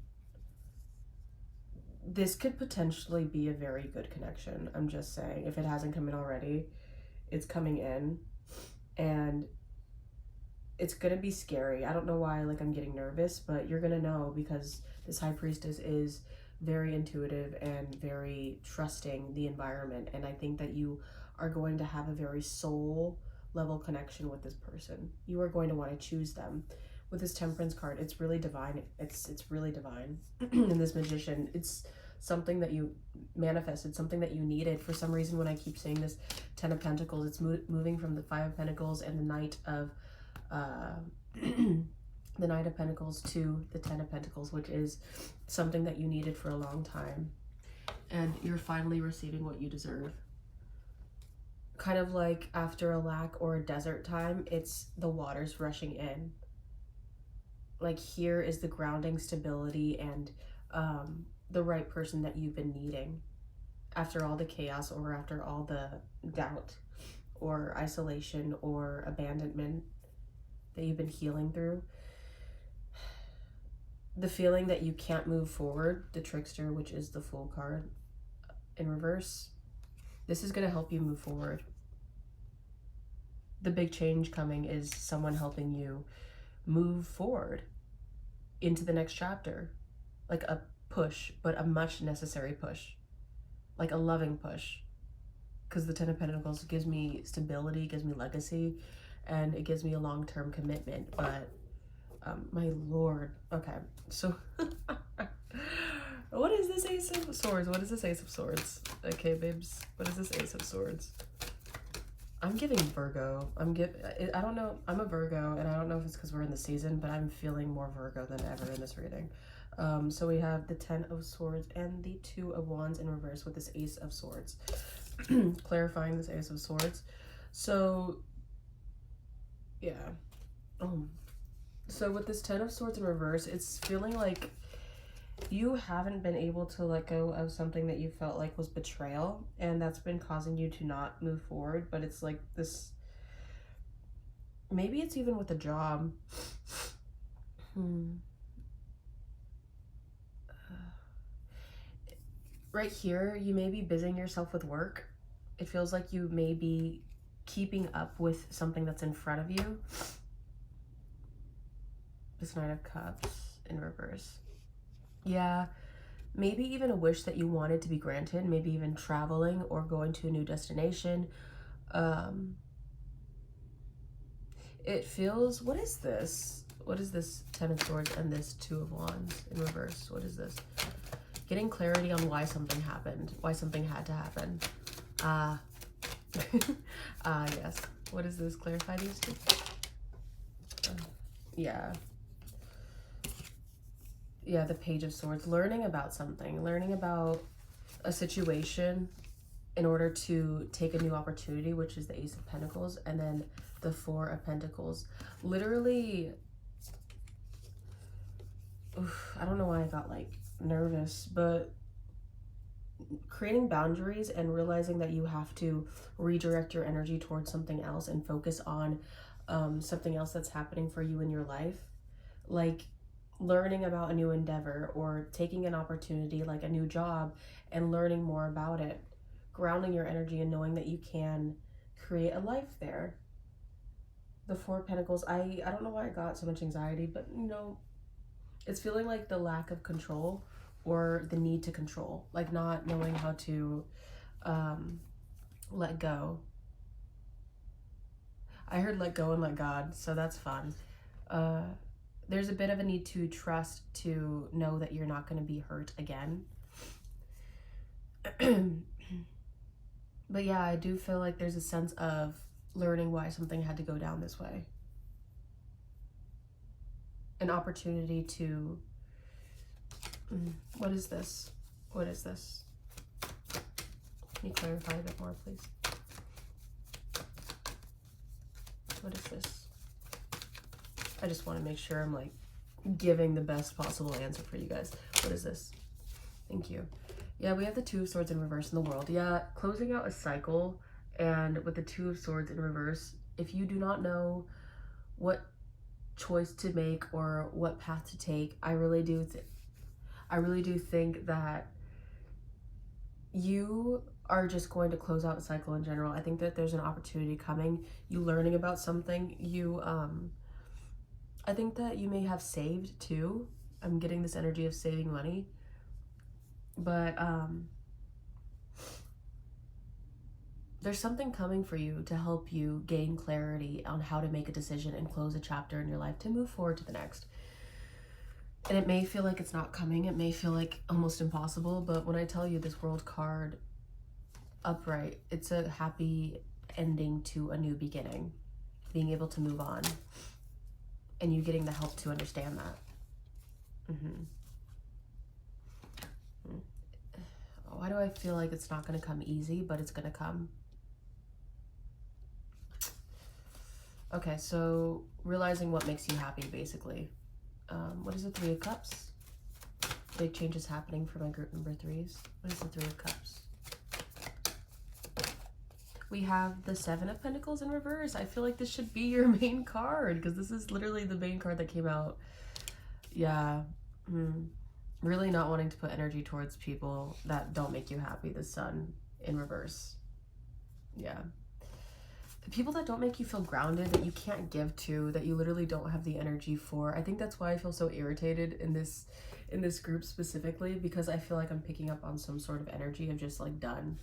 This could potentially be a very good connection. I'm just saying, if it hasn't come in already, it's coming in, and it's gonna be scary. I don't know why, like, I'm getting nervous, but you're gonna know, because this High Priestess is very intuitive and very trusting the environment, and I think that you are going to have a very soul level connection with this person. You are going to want to choose them. With this Temperance card, it's really divine. It's really divine. And this Magician, it's something that you manifested, something that you needed. For some reason, when I keep saying this Ten of Pentacles, it's moving from the Five of Pentacles and the Knight of the Knight of Pentacles to the Ten of Pentacles, which is something that you needed for a long time, and you're finally receiving what you deserve. Kind of like after a lack or a desert time, it's the waters rushing in. Like, here is the grounding, stability, and the right person that you've been needing after all the chaos, or after all the doubt or isolation or abandonment that you've been healing through. The feeling that you can't move forward, the Trickster, which is the Fool card in reverse, this is going to help you move forward. The big change coming is someone helping you move forward into the next chapter. Like a push, but a much necessary push. Like a loving push. Because the Ten of Pentacles gives me stability, gives me legacy, and it gives me a long-term commitment. But my lord. Okay, so what is this Ace of Swords? What is this Ace of Swords? Okay, babes, what is this Ace of Swords? I'm giving Virgo. I don't know, I'm a Virgo, and I don't know if it's because we're in the season, but I'm feeling more Virgo than ever in this reading. So we have the Ten of Swords and the Two of Wands in reverse with this Ace of Swords. Clarifying this Ace of Swords. So yeah. So with this Ten of Swords in reverse, it's feeling like you haven't been able to let go of something that you felt like was betrayal, and that's been causing you to not move forward. But it's like this, maybe it's even with a job. Right here, you may be busying yourself with work. It feels like you may be keeping up with something that's in front of you. This Knight of Cups in reverse. Yeah, maybe even a wish that you wanted to be granted, maybe even traveling or going to a new destination. It feels, what is this? What is this Ten of Swords and this Two of Wands in reverse? What is this? Getting clarity on why something happened, why something had to happen. Yes. What is this? Clarify these two. Yeah. Yeah, the Page of Swords. Learning about something. Learning about a situation in order to take a new opportunity, which is the Ace of Pentacles. And then the Four of Pentacles. Literally, oof, I don't know why I got like nervous, but creating boundaries and realizing that you have to redirect your energy towards something else and focus on something else that's happening for you in your life. Like learning about a new endeavor or taking an opportunity like a new job and learning more about it. Grounding your energy and knowing that you can create a life there. The Four of Pentacles, I don't know why I got so much anxiety, but you know, it's feeling like the lack of control or the need to control, like not knowing how to let go. I heard let go and let God, so that's fun. There's a bit of a need to trust, to know that you're not going to be hurt again. But yeah, I do feel like there's a sense of learning why something had to go down this way. An opportunity to... What is this? What is this? Can you clarify a bit more, please? What is this? I just want to make sure I'm like giving the best possible answer for you guys. What is this? Thank you. Yeah, we have the Two of Swords in reverse in the world. Yeah, closing out a cycle, and with the Two of Swords in reverse, if you do not know what choice to make or what path to take, I really do think that you are just going to close out a cycle in general. I think that there's an opportunity coming, you learning about something. You I think that you may have saved too. I'm getting this energy of saving money. But there's something coming for you to help you gain clarity on how to make a decision and close a chapter in your life to move forward to the next. And it may feel like it's not coming. It may feel like almost impossible. But when I tell you this World card upright, it's a happy ending to a new beginning. Being able to move on. And you getting the help to understand that. Why do I feel like it's not going to come easy, but it's going to come? Okay, so realizing what makes you happy, basically. What is the Three of Cups? Big changes happening for my group number 3s. What is the Three of Cups? We have the Seven of Pentacles in reverse. I feel like this should be your main card because this is literally the main card that came out. Yeah. Really not wanting to put energy towards people that don't make you happy. The Sun in reverse. Yeah. The people that don't make you feel grounded, that you can't give to, that you literally don't have the energy for. I think that's why I feel so irritated in this group specifically, because I feel like I'm picking up on some sort of energy of just like done.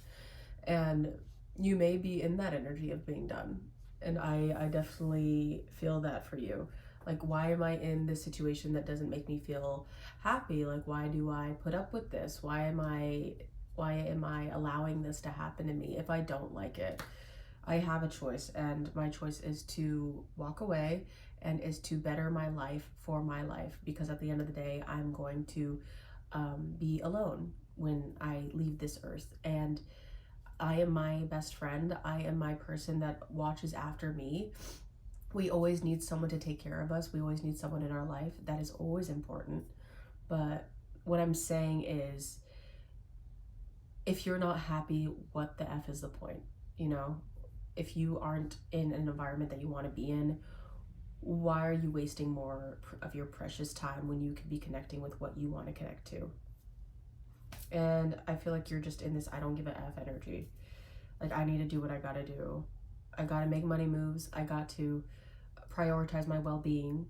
And you may be in that energy of being done. And I definitely feel that for you. Like, why am I in this situation that doesn't make me feel happy? Like, why do I put up with this? Why am I allowing this to happen to me if I don't like it? I have a choice, and my choice is to walk away and is to better my life for my life, because at the end of the day, I'm going to be alone when I leave this earth. And I am my best friend. I am my person that watches after me. We always need someone to take care of us. We always need someone in our life. That is always important. But what I'm saying is, if you're not happy, what the F is the point? You know, if you aren't in an environment that you want to be in, why are you wasting more of your precious time when you could be connecting with what you want to connect to? And I feel like you're just in this I don't give a F energy. Like, I need to do what I gotta do. I gotta make money moves. I got to prioritize my well-being.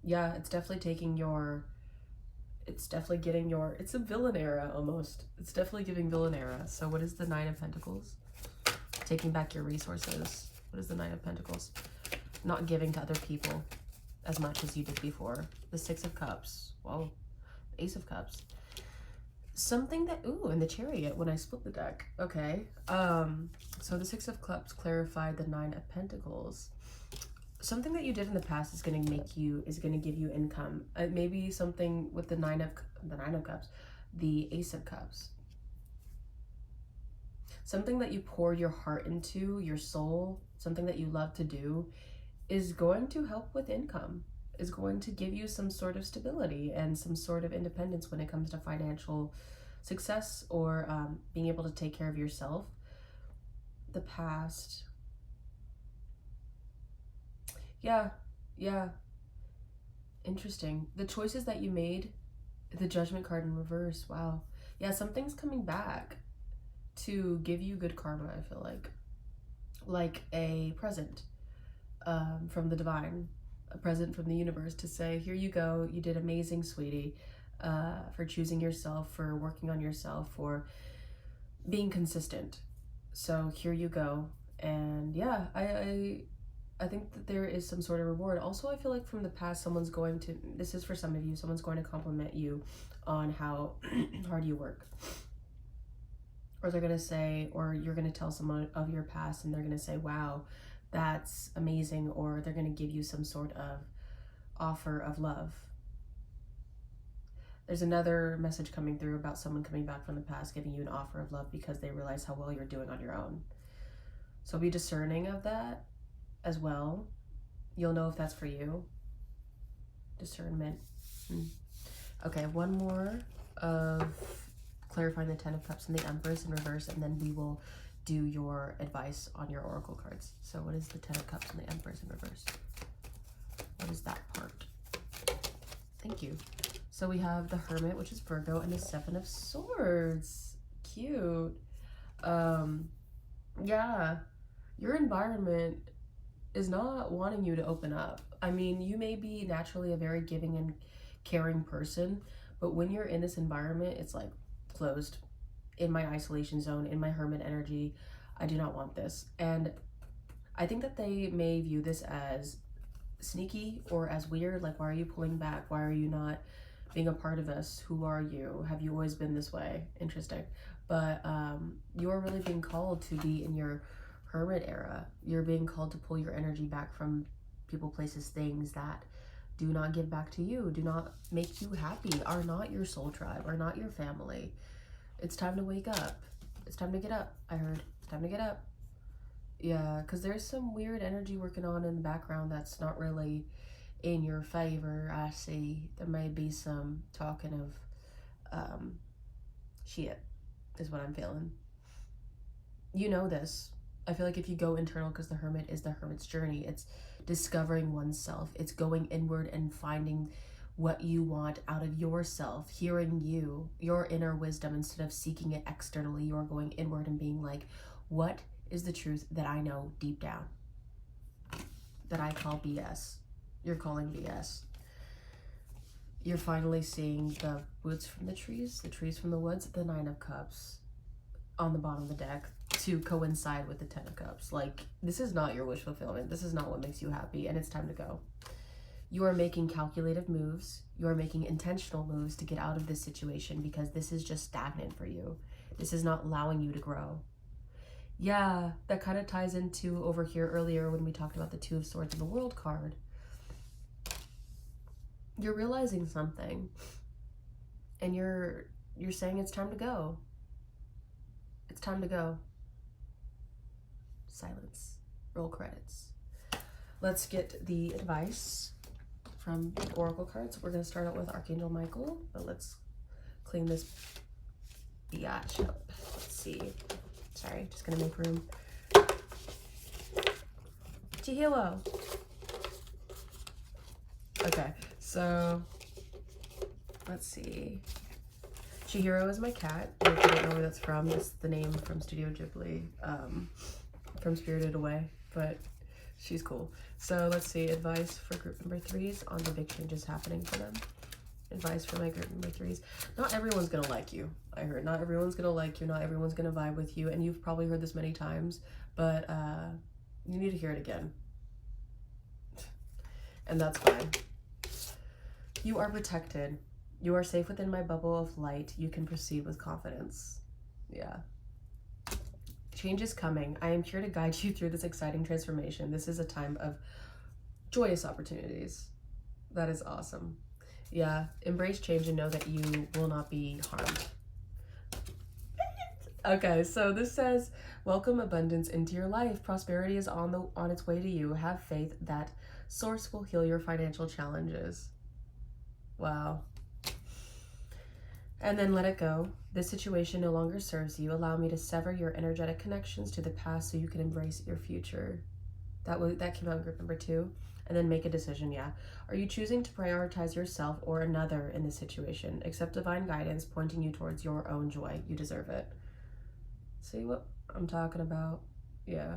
Yeah, it's definitely taking your... It's definitely getting your... It's a villain era, almost. It's definitely giving villain era. So what is the Nine of Pentacles? Taking back your resources. What is the Nine of Pentacles? Not giving to other people as much as you did before. The Six of Cups. Whoa. Ace of Cups. Something that... Ooh, and the Chariot when I split the deck. Okay. So the Six of Cups clarified the Nine of Pentacles. Something that you did in the past is going to give you income. Maybe something with the Nine of Cups, the Ace of Cups. Something that you poured your heart into, your soul, something that you love to do, is going to help with income, is going to give you some sort of stability and some sort of independence when it comes to financial success or being able to take care of yourself. The past. Yeah, yeah. Interesting. The choices that you made, the Judgment card in reverse. Wow. Yeah, something's coming back to give you good karma, I feel like a present from the divine, a present from the universe to say, here you go, you did amazing, sweetie, for choosing yourself, for working on yourself, for being consistent. So here you go. And yeah, I think that there is some sort of reward. Also, I feel like from the past, someone's going to, this is for some of you, someone's going to compliment you on how hard you work. Or they're going to say, or you're going to tell someone of your past and they're going to say, wow, that's amazing. Or they're going to give you some sort of offer of love. There's another message coming through about someone coming back from the past, giving you an offer of love because they realize how well you're doing on your own. So be discerning of that as well. You'll know if that's for you. Discernment. Okay, one more of clarifying the Ten of Cups and the Empress in reverse, and then we will do your advice on your oracle cards. So what is the Ten of Cups and the Empress in reverse? What is that part? Thank you. So we have the Hermit, which is Virgo, and the Seven of Swords. Cute. Yeah, your environment is not wanting you to open up. I mean, you may be naturally a very giving and caring person, but when you're in this environment, it's like closed. In my isolation zone, in my hermit energy, I do not want this. And I think that they may view this as sneaky or as weird. Like, why are you pulling back? Why are you not being a part of us? Who are you? Have you always been this way? Interesting. But you're really being called to be in your hermit era. You're being called to pull your energy back from people, places, things that do not give back to you, do not make you happy, are not your soul tribe, are not your family. It's time to wake up. It's time to get up, I heard. It's time to get up. Yeah, because there's some weird energy working on in the background that's not really in your favor. I see there may be some talking of shit is what I'm feeling. You know this. I feel like if you go internal, because the Hermit is the hermit's journey, it's discovering oneself. It's going inward and finding what you want out of yourself, hearing you, your inner wisdom, instead of seeking it externally. You're going inward and being like, what is the truth that I know deep down that I call BS? You're calling BS. You're finally seeing the woods from the trees from the woods, the Nine of Cups on the bottom of the deck to coincide with the Ten of Cups. Like, this is not your wish fulfillment. This is not what makes you happy, and it's time to go. You are making calculated moves. You are making intentional moves to get out of this situation, because this is just stagnant for you. This is not allowing you to grow. Yeah, that kind of ties into over here earlier when we talked about the Two of Swords and the World card. You're realizing something, and you're saying it's time to go. It's time to go. Silence. Roll credits. Let's get the advice from the oracle cards. We're going to start out with Archangel Michael, but let's clean this biatch up. Let's see. Sorry, just going to make room. Chihilo. Okay, so let's see. Chihiro is my cat. If you don't know where that's from, it's the name from Studio Ghibli, from Spirited Away, but she's cool. So let's see, advice for group number 3s on the big changes happening for them. Advice for my group number 3s. Not everyone's gonna like you. I heard not everyone's gonna like you, not everyone's gonna vibe with you, and you've probably heard this many times, but you need to hear it again. And that's fine. You are protected. You are safe within my bubble of light. You can proceed with confidence. Yeah. Change is coming. I am here to guide you through this exciting transformation. This is a time of joyous opportunities. That is awesome. Yeah. Embrace change and know that you will not be harmed. Okay, so this says, welcome abundance into your life. Prosperity is on its way to you. Have faith that Source will heal your financial challenges. Wow. And then let it go. This situation no longer serves you. Allow me to sever your energetic connections to the past so you can embrace your future. That came out in group number 2. And then make a decision, yeah. Are you choosing to prioritize yourself or another in this situation? Accept divine guidance pointing you towards your own joy. You deserve it. See what I'm talking about? Yeah.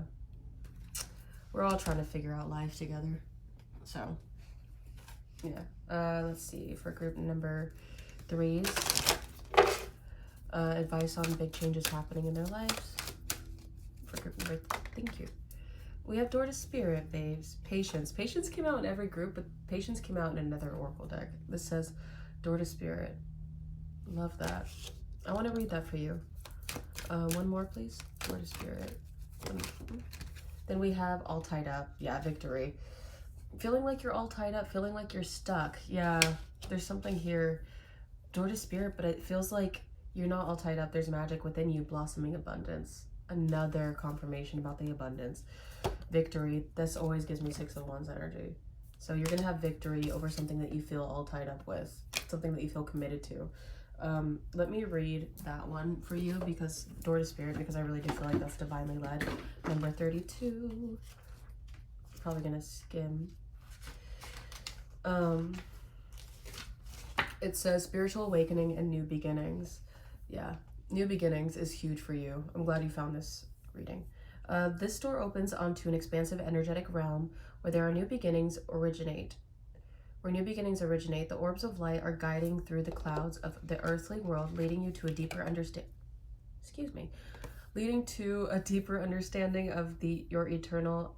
We're all trying to figure out life together. So, yeah. Let's see. For group number 3s, advice on big changes happening in their lives. For group number, thank you. We have Door to Spirit, babes. Patience. Patience came out in every group, but Patience came out in another oracle deck. This says Door to Spirit. Love that. I want to read that for you. One more, please. Door to Spirit. Then we have All Tied Up. Yeah, Victory. Feeling like you're all tied up, feeling like you're stuck. Yeah, there's something here. Door to Spirit, but it feels like you're not all tied up. There's magic within you, blossoming abundance. Another confirmation about the abundance. Victory. This always gives me 6 of Wands energy. So you're gonna have victory over something that you feel all tied up with, something that you feel committed to. Let me read that one for you, because Door to Spirit, because I really do feel like that's divinely led. Number 32. Probably gonna skim. It says spiritual awakening and new beginnings. Yeah, new beginnings is huge for you. I'm glad you found this reading. This door opens onto an expansive energetic realm where there are new beginnings originate. Where new beginnings originate, the orbs of light are guiding through the clouds of the earthly world, leading you to a deeper leading to a deeper understanding of your eternal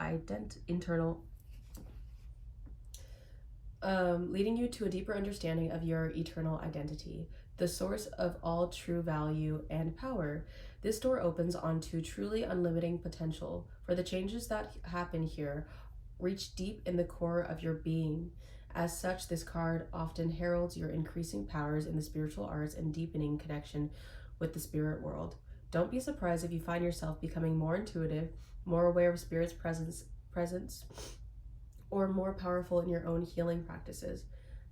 leading you to a deeper understanding of your eternal identity, the source of all true value and power. This door opens onto truly unlimiting potential, for the changes that happen here reach deep in the core of your being. As such, this card often heralds your increasing powers in the spiritual arts and deepening connection with the spirit world. Don't be surprised if you find yourself becoming more intuitive, more aware of spirit's presence, or more powerful in your own healing practices.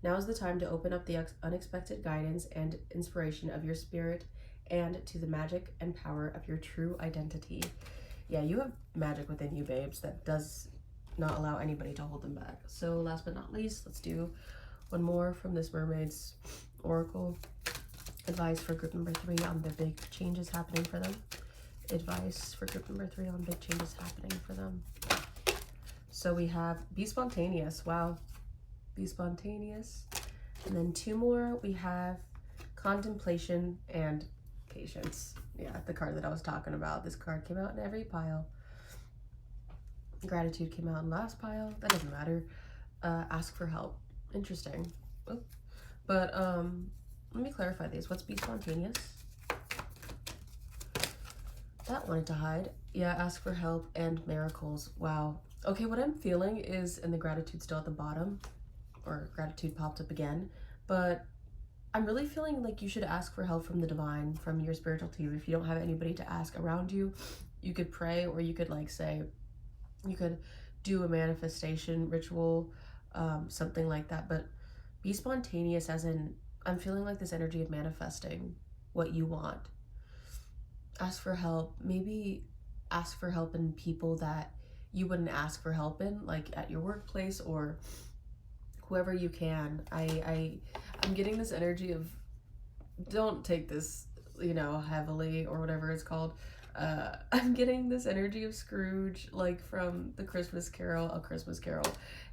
Now is the time to open up the unexpected guidance and inspiration of your spirit and to the magic and power of your true identity. Yeah, you have magic within you, babes, that does not allow anybody to hold them back. So last but not least, let's do one more from this Mermaid's Oracle. Advice for group number 3 on the big changes happening for them. Advice for group number 3 on big changes happening for them. So we have be spontaneous. Wow. Be spontaneous. And then 2 more. We have contemplation and patience. Yeah, the card that I was talking about. This card came out in every pile. Gratitude came out in last pile. That doesn't matter. Ask for help. Interesting. Oh. But let me clarify these. What's be spontaneous? That wanted to hide. Yeah, ask for help and miracles. Wow. Okay, what I'm feeling is, and the gratitude still at the bottom, or gratitude popped up again, but I'm really feeling like you should ask for help from the divine, from your spiritual team. If you don't have anybody to ask around you, you could pray, or you could you could do a manifestation ritual, something like that. But be spontaneous, as in, I'm feeling like this energy of manifesting what you want. Ask for help. Maybe ask for help in people that you wouldn't ask for help in, like at your workplace or whoever you can. I'm getting this energy of, don't take this, heavily, or whatever it's called. I'm getting this energy of Scrooge, like from the Christmas Carol, A Christmas Carol,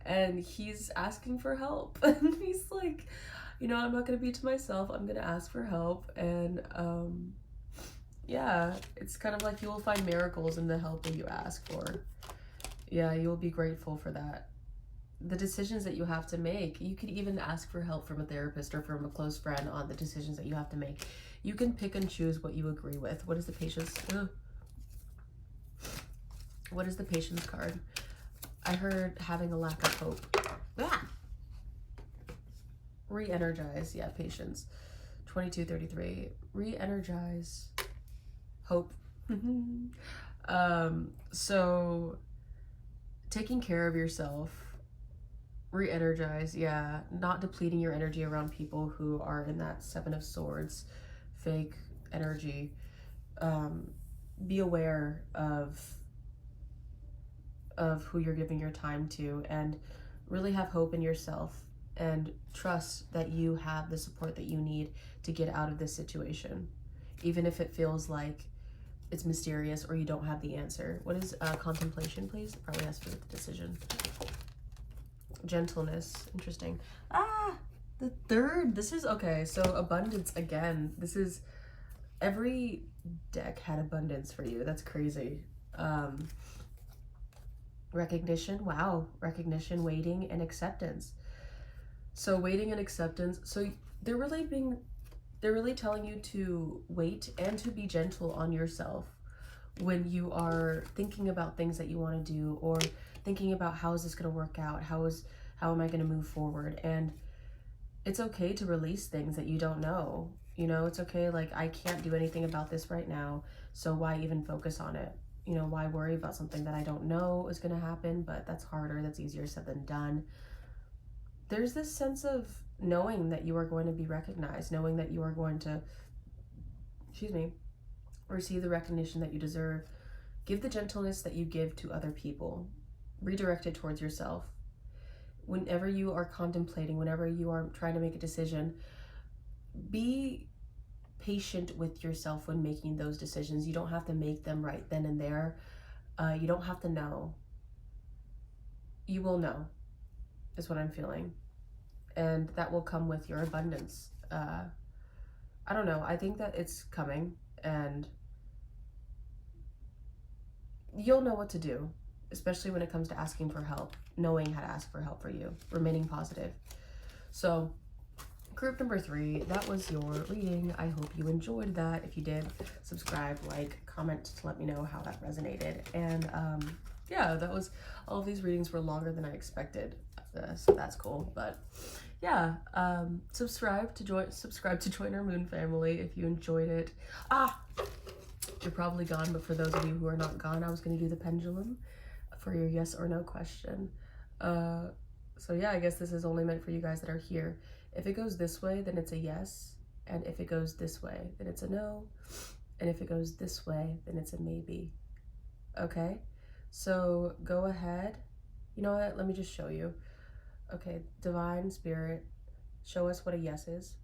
and he's asking for help. And he's like, I'm not gonna be to myself, I'm gonna ask for help. And yeah, it's kind of like you will find miracles in the help that you ask for. Yeah, you will be grateful for that. The decisions that you have to make, you could even ask for help from a therapist or from a close friend on the decisions that you have to make. You can pick and choose what you agree with. What is the patience? What is the patience card? I heard having a lack of hope. Ah! Re-energize. Yeah, patience. 2233. Re-energize. Hope. So taking care of yourself Re-energize, yeah. Not depleting your energy around people who are in that Seven of Swords, fake energy. Be aware of who you're giving your time to, and really have hope in yourself and trust that you have the support that you need to get out of this situation, even if it feels like it's mysterious or you don't have the answer. What is contemplation, please? It probably has to do with the decision. Gentleness. Interesting. The third. This is okay. So abundance again. This is, every deck had abundance for you. That's crazy. Recognition. Wow. Recognition, waiting, and acceptance. So waiting and acceptance. So they're really telling you to wait and to be gentle on yourself when you are thinking about things that you want to do, or thinking about how is this going to work out, how am I going to move forward. And it's okay to release things that you don't know. You know, it's okay, like, I can't do anything about this right now, so why even focus on it? You know, why worry about something that I don't know is going to happen? But that's harder, that's easier said than done. There's this sense of knowing that you are going to be recognized, knowing that you are going to, receive the recognition that you deserve. Give the gentleness that you give to other people. Redirect it towards yourself. Whenever you are contemplating, whenever you are trying to make a decision, be patient with yourself when making those decisions. You don't have to make them right then and there. You don't have to know. You will know, is what I'm feeling. And that will come with your abundance. I don't know. I think that it's coming, and you'll know what to do, especially when it comes to asking for help, knowing how to ask for help for you, remaining positive. So group number 3, that was your reading. I hope you enjoyed that. If you did, subscribe, like, comment to let me know how that resonated. And yeah, that was, all of these readings were longer than I expected, so that's cool. But yeah, subscribe to join our moon family if you enjoyed it. You're probably gone, but for those of you who are not gone, I was going to do the pendulum for your yes or no question. So yeah, I guess this is only meant for you guys that are here. If it goes this way, then it's a yes, and if it goes this way, then it's a no, and if it goes this way, then it's a maybe. Okay, so go ahead. You know what, let me just show you. Okay, Divine Spirit, show us what a yes is.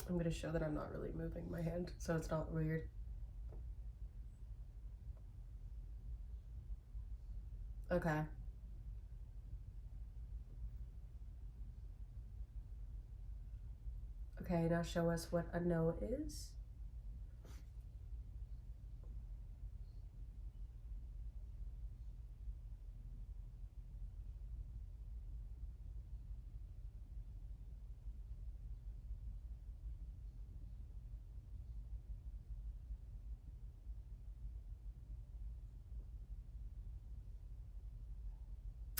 I'm going to show that I'm not really moving my hand, so it's not weird. Okay. Okay, now show us what a no is.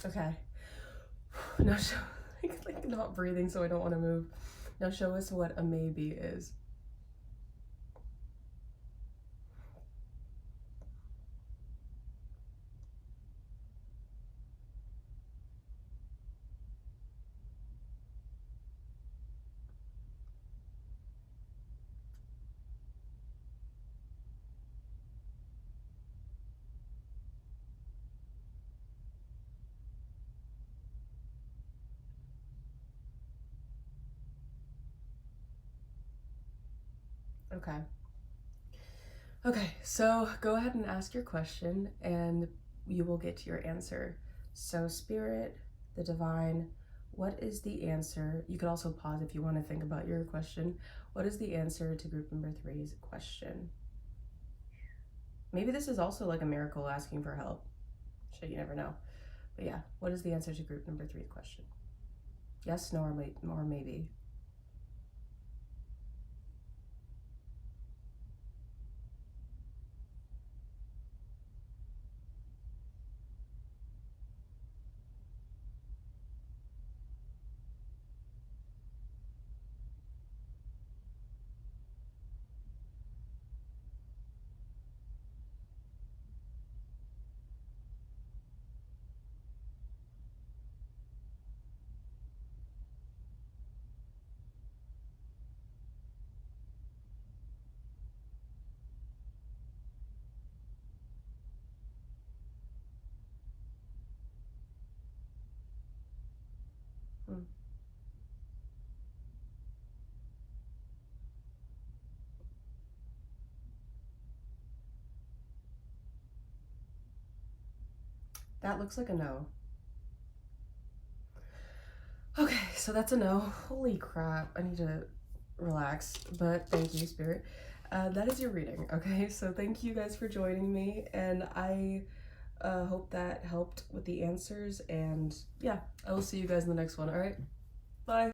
Okay. Now show, like not breathing, so I don't want to move. Now show us what a maybe is. Okay. Okay, so go ahead and ask your question, and you will get your answer. So Spirit, the Divine, what is the answer? You could also pause if you want to think about your question. What is the answer to group number 3's question? Maybe this is also like a miracle asking for help. Shit, you never know. But yeah, what is the answer to group number 3's question? Yes, no, or maybe. Hmm. That looks like a no. Okay, so that's a no. Holy crap, I need to relax, but thank you, Spirit. That is your reading, okay? So thank you guys for joining me, and I hope that helped with the answers, and yeah, I will see you guys in the next one, alright? Bye!